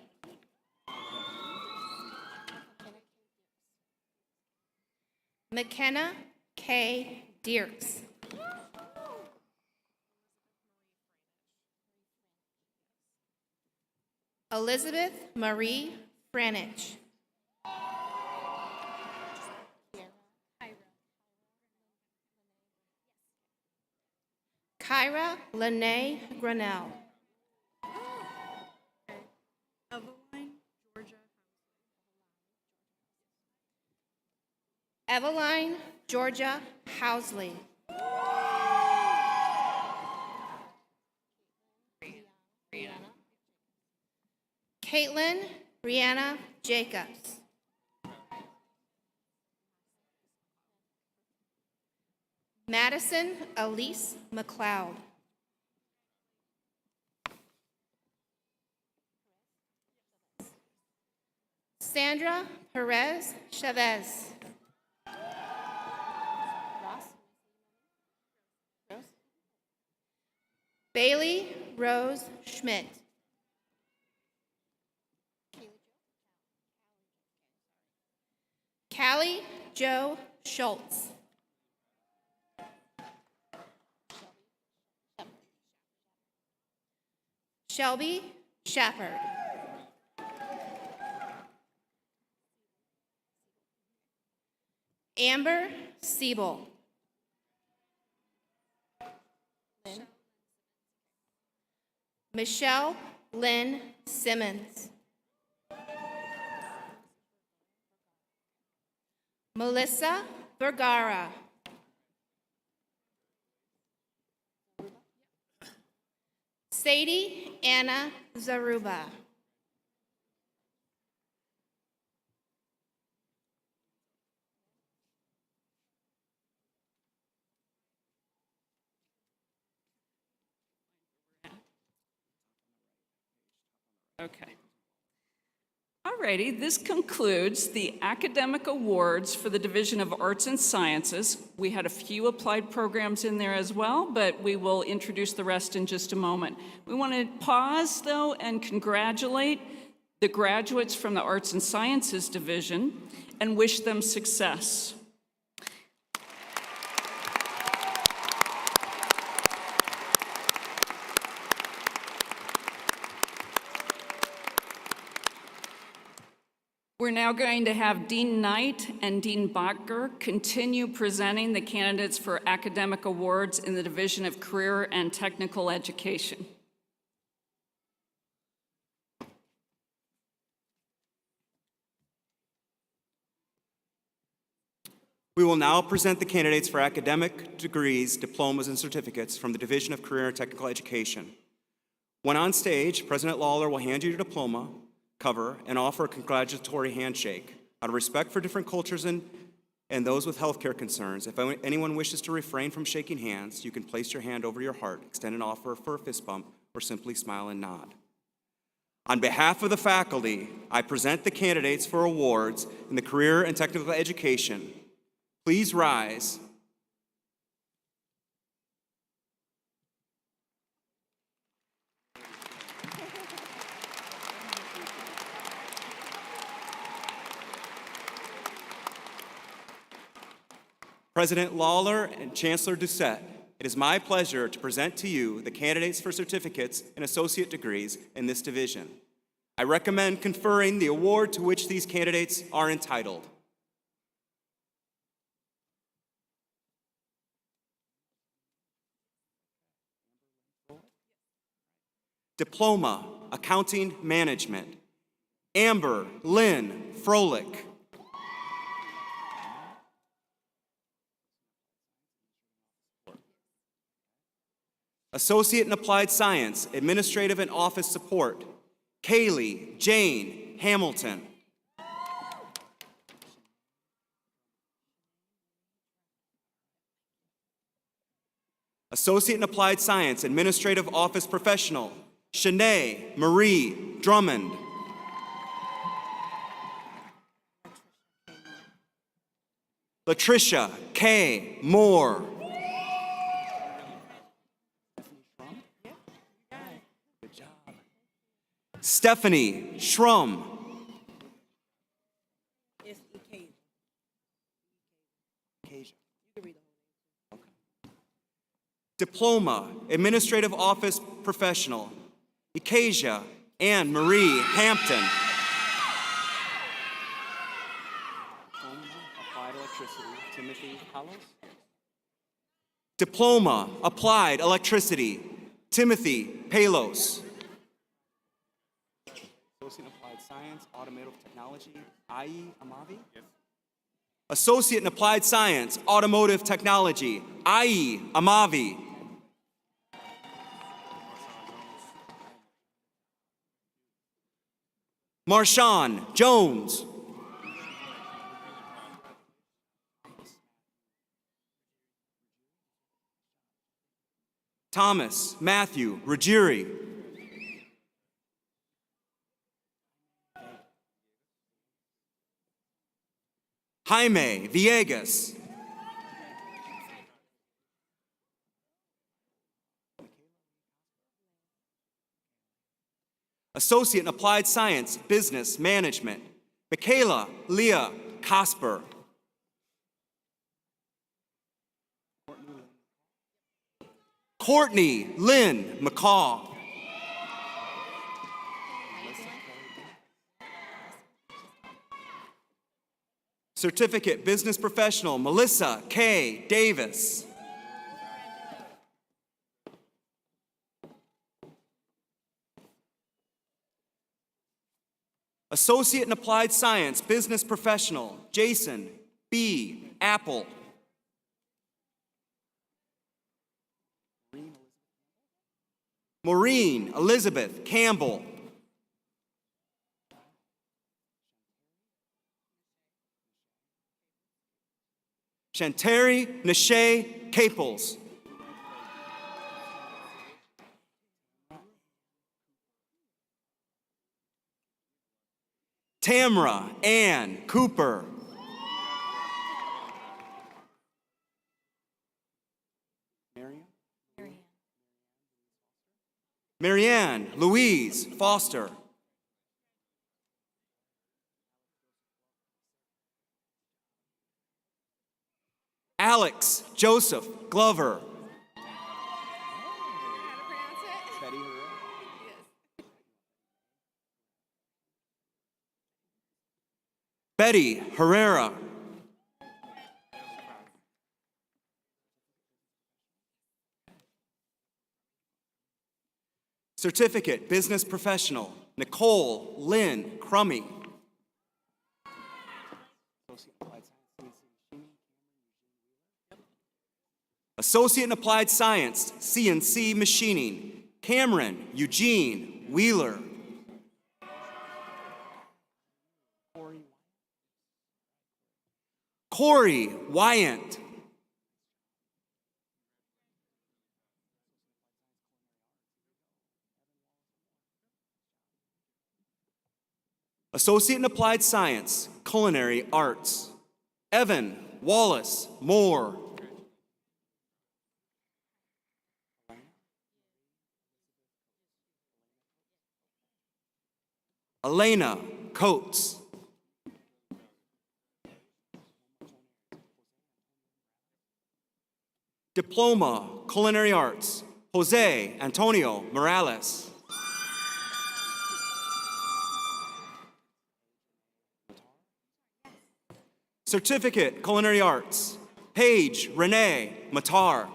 McKenna K. Dierks. Elizabeth Marie Franich. Kyra Lene Granell. Eveline Georgia Housley. Caitlin Brianna Jacobs. Madison Elise McLeod. Sandra Perez Chavez. Bailey Rose Schmidt. Callie Joe Schultz. Shelby Shepard. Amber Siebel. Michelle Lynn Simmons. Melissa Vergara. Sadie Anna Zaruba. Okay. Alrighty, this concludes the academic awards for the Division of Arts and Sciences. We had a few applied programs in there as well, but we will introduce the rest in just a moment. We want to pause, though, and congratulate the graduates from the Arts and Sciences Division and wish them success. We're now going to have Dean Knight and Dean Bacher continue presenting the candidates for academic awards in the Division of Career and Technical Education. We will now present the candidates for academic degrees, diplomas, and certificates from the Division of Career and Technical Education. When on stage, President Lawler will hand you your diploma cover and offer a congratulatory handshake. Out of respect for different cultures and those with healthcare concerns, if anyone wishes to refrain from shaking hands, you can place your hand over your heart, extend an offer for a fist bump, or simply smile and nod. On behalf of the faculty, I present the candidates for awards in the Career and Technical Education. Please rise. President Lawler and Chancellor Doucette, it is my pleasure to present to you the candidates for certificates and associate degrees in this division. I recommend conferring the award to which these candidates are entitled. Diploma, Accounting Management, Amber Lynn Froelich. Associate in Applied Science, Administrative and Office Support, Kaylee Jane Hamilton. Associate in Applied Science, Administrative Office Professional, Shanae Marie Drummond. Latricia K. Moore. Stephanie Schrum. Diploma, Administrative Office Professional, Ikasia Anne Marie Hampton. Applied Electricity, Timothy Hollis. Diploma, Applied Electricity, Timothy Palos. Associate in Applied Science, Automotive Technology, Ai Amavi. Yes. Associate in Applied Science, Automotive Technology, Ai Amavi. Marshawn Jones. Thomas Matthew Ruggieri. Jaime Villegas. Associate in Applied Science, Business Management, Michaela Leah Casper. Courtney Lynn McCaw. Certificate Business Professional, Melissa K. Davis. Associate in Applied Science, Business Professional, Jason B. Apple. Maureen Elizabeth Campbell. Shantari Nashay Caples. Tamra Ann Cooper. Marianne Louise Foster. Alex Joseph Glover. Betty Herrera. Certificate, Business Professional, Nicole Lynn Crummy. Associate in Applied Science, CNC Machining, Cameron Eugene Wheeler. Corey Wyant. Associate in Applied Science, Culinary Arts, Evan Wallace Moore. Elena Coates. Diploma, Culinary Arts, Jose Antonio Morales. Certificate, Culinary Arts, Paige Renee Matar.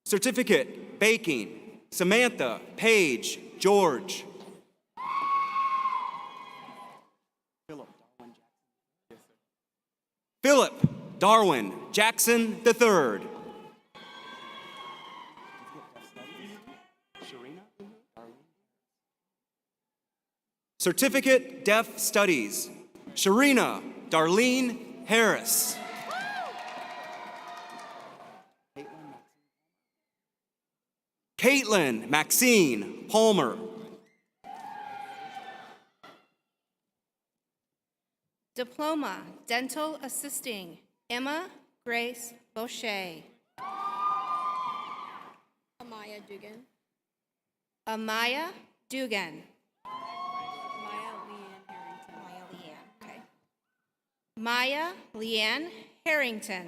Certificate, Baking, Samantha Paige George. Philip Darwin Jackson III. Certificate, Deaf Studies, Sharina Darlene Harris. Caitlin Maxine Palmer. Diploma, Dental Assisting, Emma Grace Boucher. Amaya Dugan. Amaya Dugan. Maya Leanne Harrington. Maya Leanne, okay. Maya Leanne Harrington.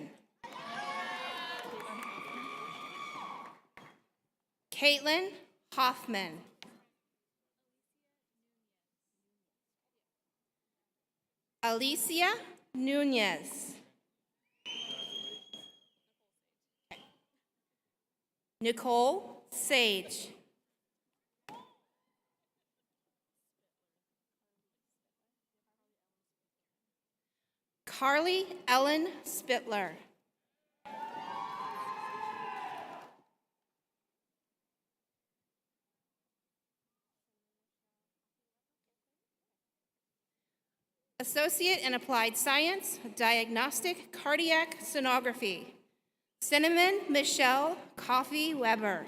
Caitlin Hoffman. Alicia Nunez. Nicole Sage. Carly Ellen Spittler. Associate in Applied Science, Diagnostic Cardiac Sonography, Cinnamon Michelle Coffey Weber.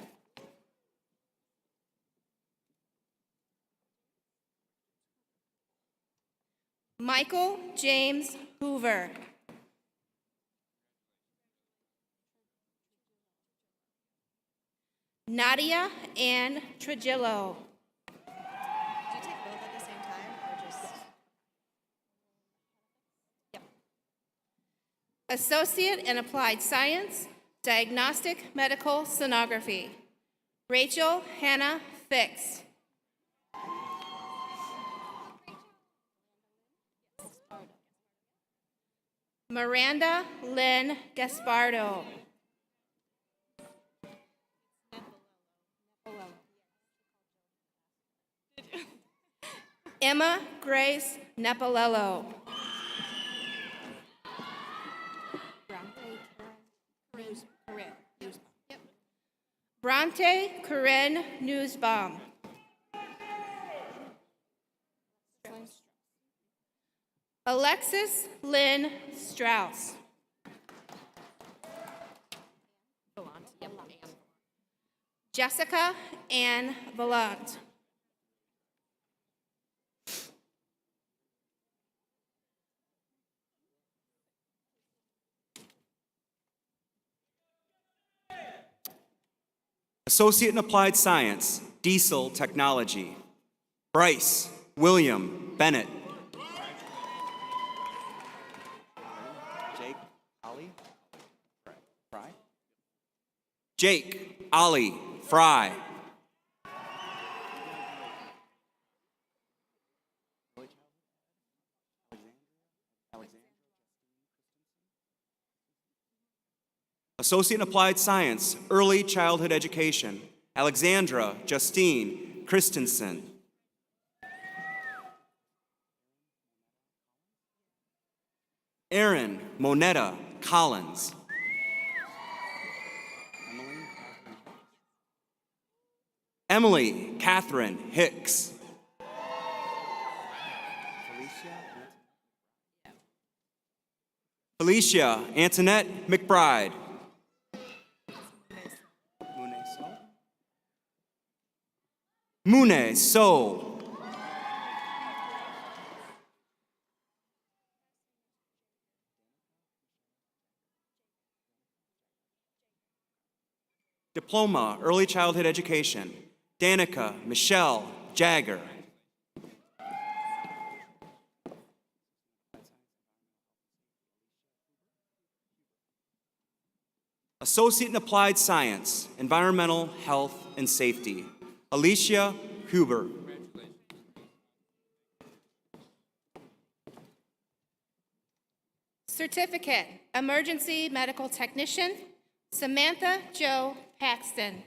Michael James Hoover. Nadia Ann Trujillo. Do you take both at the same time or just? Associate in Applied Science, Diagnostic Medical Sonography, Rachel Hannah Fix. Miranda Lynn Gaspardo. Emma Grace Nepalello. Bronte Corinne Newsbaum. Alexis Lynn Strauss. Jessica Ann Valant. Associate in Applied Science, Diesel Technology, Bryce William Bennett. Jake Ali Fry. Associate in Applied Science, Early Childhood Education, Alexandra Justine Christensen. Erin Monetta Collins. Emily Catherine Hicks. Felicia Antoinette McBride. Mune So. Diploma, Early Childhood Education, Danica Michelle Jagger. Associate in Applied Science, Environmental Health and Safety, Alicia Huber. Certificate, Emergency Medical Technician, Samantha Jo Paxton.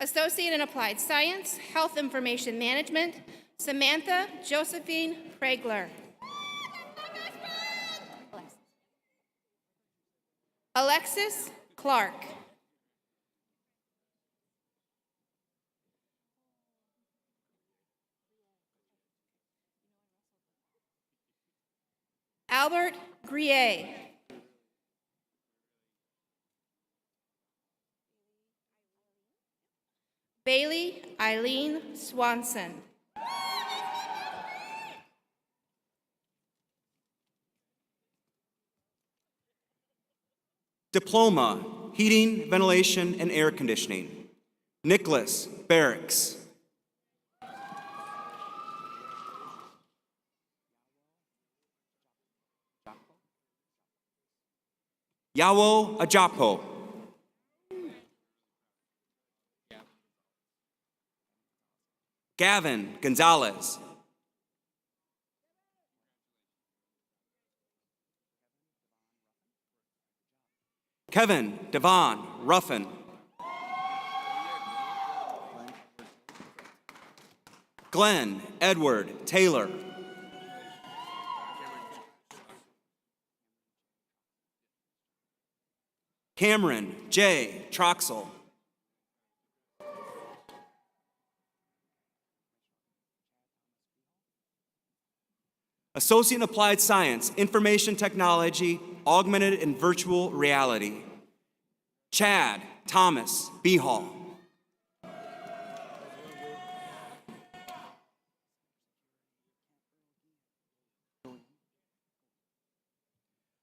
Associate in Applied Science, Health Information Management, Samantha Josephine Pregler. Alexis Clark. Albert Grier. Bailey Eileen Swanson. Diploma, Heating, Ventilation, and Air Conditioning, Nicholas Barracks. Yawo Ajapo. Gavin Gonzalez. Kevin Devon Ruffin. Glenn Edward Taylor. Cameron J. Troxel. Associate in Applied Science, Information Technology, Augmented and Virtual Reality, Chad Thomas Behall.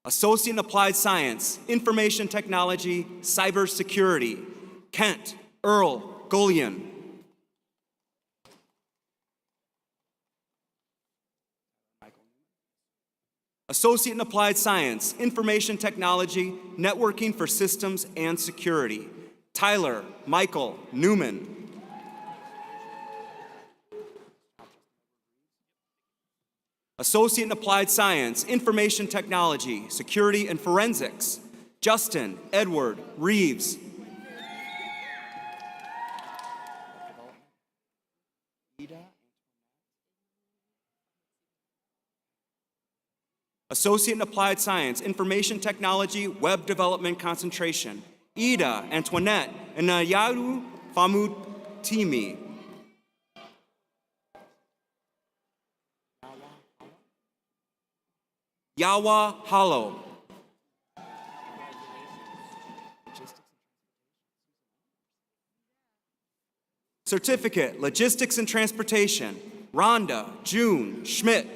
Associate in Applied Science, Information Technology, Cybersecurity, Kent Earl Golian. Associate in Applied Science, Information Technology, Networking for Systems and Security, Tyler Michael Newman. Associate in Applied Science, Information Technology, Security and Forensics, Justin Edward Reeves. Associate in Applied Science, Information Technology, Web Development Concentration, Ida Antoinette Nayaru Famutimi. Yawa Hollow. Certificate, Logistics and Transportation, Rhonda June Schmidt.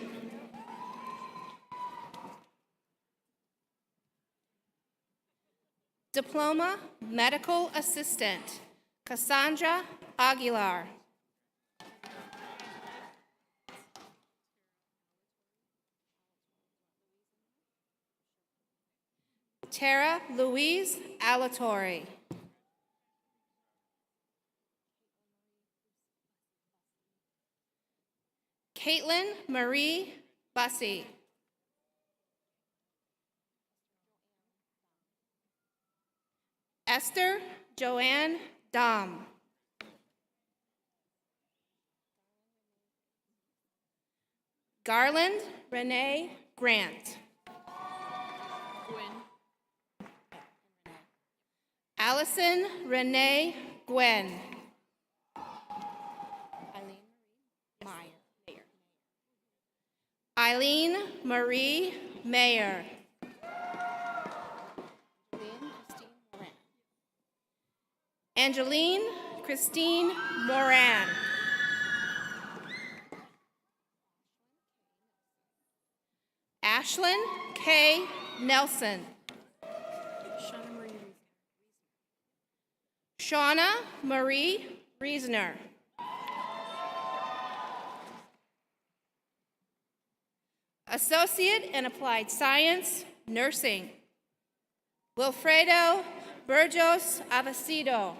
Diploma, Medical Assistant, Cassandra Aguilar. Tara Louise Alatorre. Caitlin Marie Bussey. Esther Joanne Dom. Garland Renee Grant. Allison Renee Gwen. Eileen Marie Mayer. Angeline Christine Moran. Ashlyn K. Nelson. Shauna Marie Reesner. Associate in Applied Science, Nursing. Wilfredo Burgos Avecido.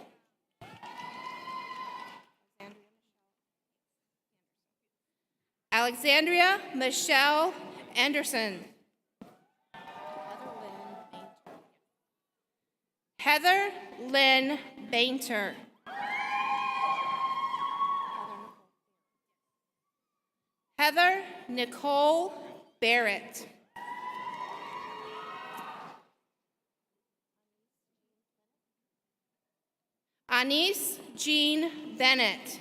Alexandria Michelle Anderson. Heather Lynn Bainter. Heather Nicole Barrett. Anise Jean Bennett.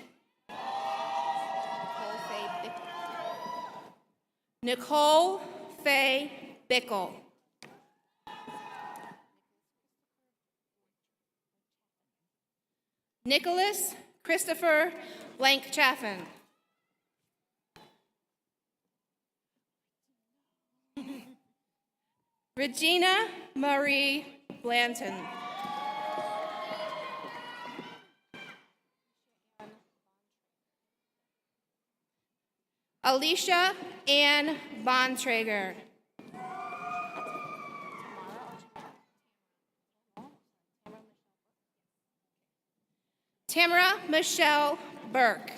Nicole Faye Bickle. Nicholas Christopher Blank Chaffin. Regina Marie Blanton. Alicia Ann Bontrager. Tamara Michelle Burke.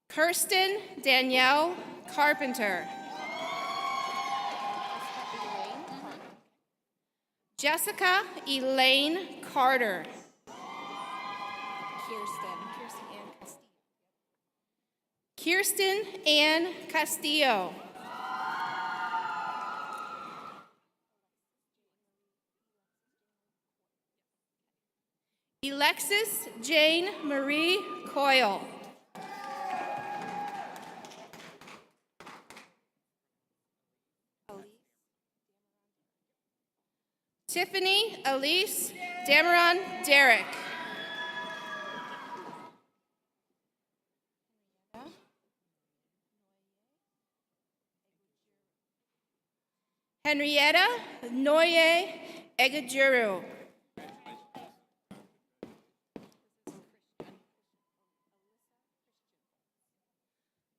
Kirsten Danielle Carpenter. Jessica Elaine Carter. Kirsten Ann Castillo. Alexis Jane Marie Coyle. Tiffany Elise Dameron Derrick. Henrietta Noye Egajuru.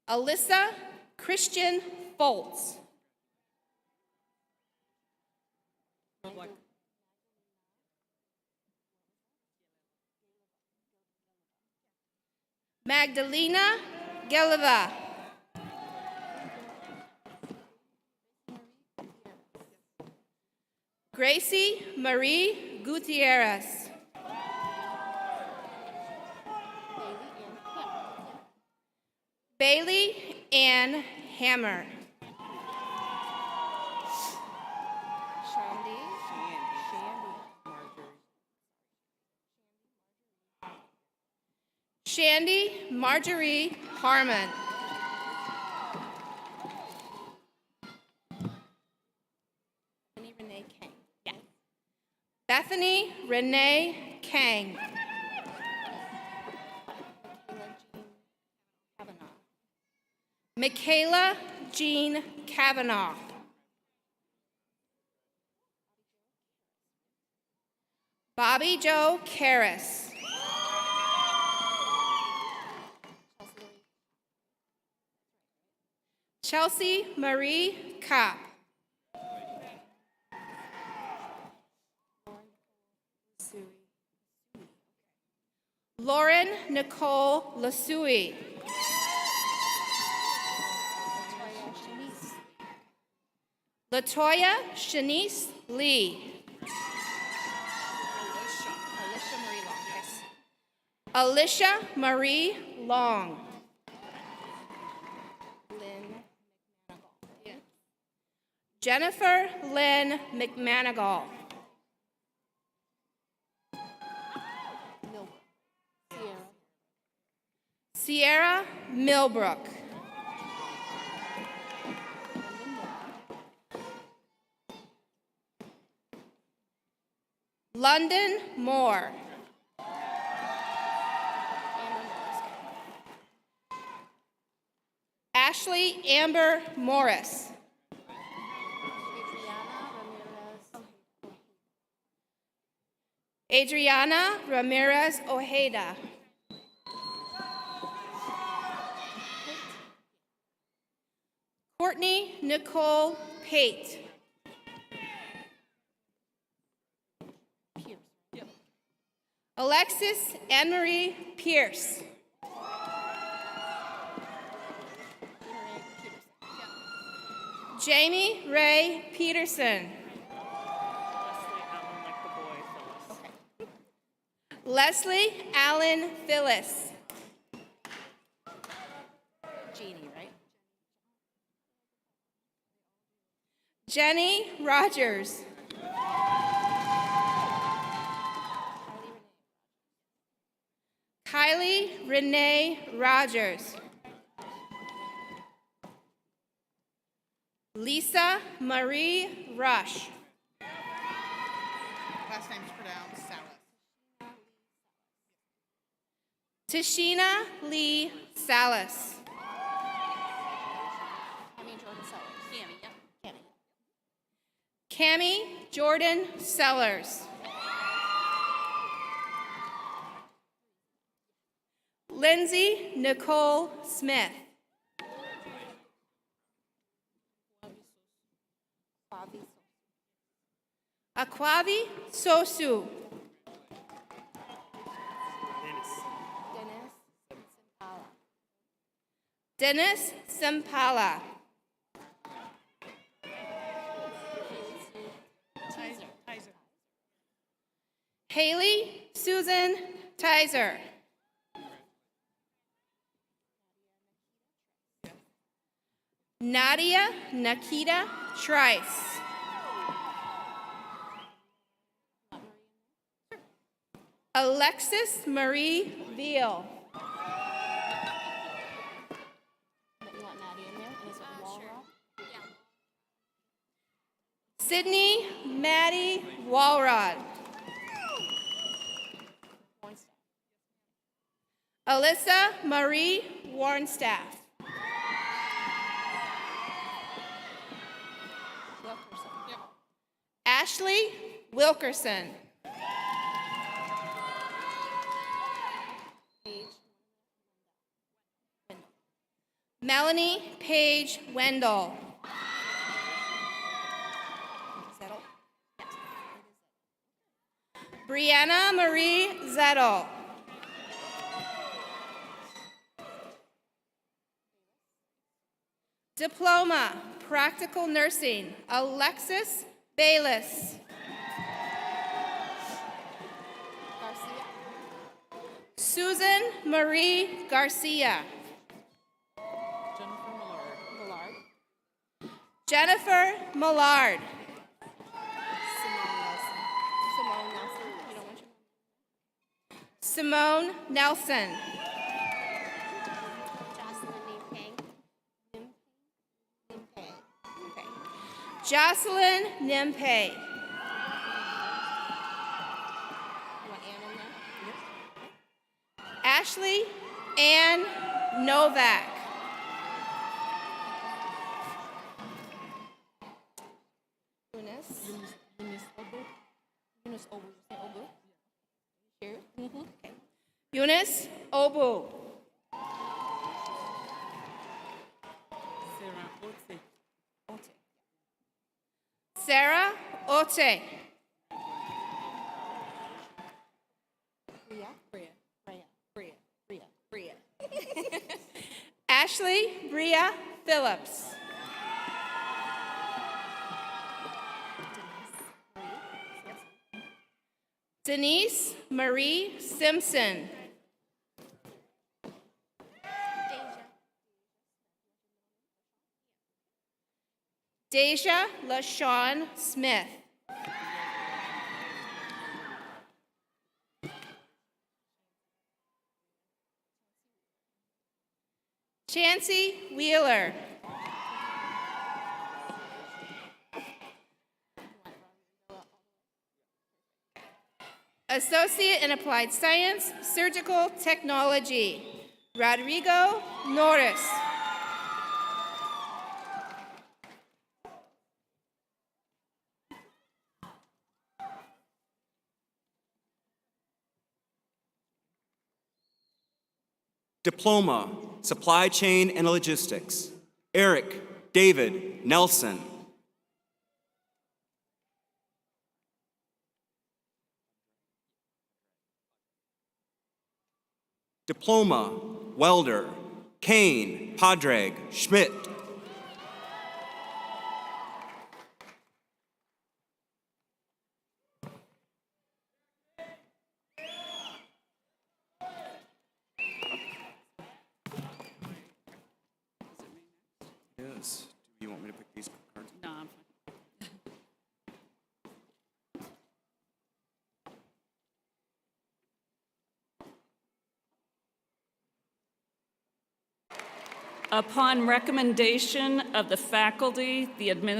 Alyssa Christian Foltz. Magdalena Geleva. Gracie Marie Gutierrez. Bailey Ann Hammer. Shandy Marjorie Harmon. Bethany Renee Kang. Michaela Jean Kavanaugh. Bobby Joe Karras. Chelsea Marie Kopp. Lauren Nicole Lasui. Latoya Shanice Lee. Alicia Marie Long. Jennifer Lynn McManigal. Sierra Millbrook. London Moore. Ashley Amber Morris. Adriana Ramirez Ojeda. Courtney Nicole Pate. Alexis Anne-Marie Pierce. Jamie Ray Peterson. Leslie Allen Phyllis. Jeannie, right? Jenny Rogers. Kylie Renee Rogers. Lisa Marie Rush. Last name's pronounced Salas. Tashina Lee Salas. Cammie Jordan Sellers. Lindsay Nicole Smith. Akwavi Sosu. Dennis Simpala. Haley Susan Tizer. Nadia Nikita Trice. Alexis Marie Veal. Sydney Maddie Walrod. Alyssa Marie Warnstaff. Ashley Wilkerson. Melanie Page Wendell. Brianna Marie Zettel. Diploma, Practical Nursing, Alexis Bayless. Susan Marie Garcia. Jennifer Millard. Simone Nelson. Jocelyn Nimpe. Ashley Ann Novak. Eunice Obu. Sarah Ote. Ashley Bria Phillips. Denise Marie Simpson. Deja LaShawn Smith. Chancey Wheeler. Associate in Applied Science, Surgical Technology, Rodrigo Norris. Diploma, Supply Chain and Logistics, Eric David Nelson. Diploma, Welder, Kane Padraig Schmidt. Yes. Do you want me to pick these cards? No, I'm fine. Upon recommendation of the faculty, the administration,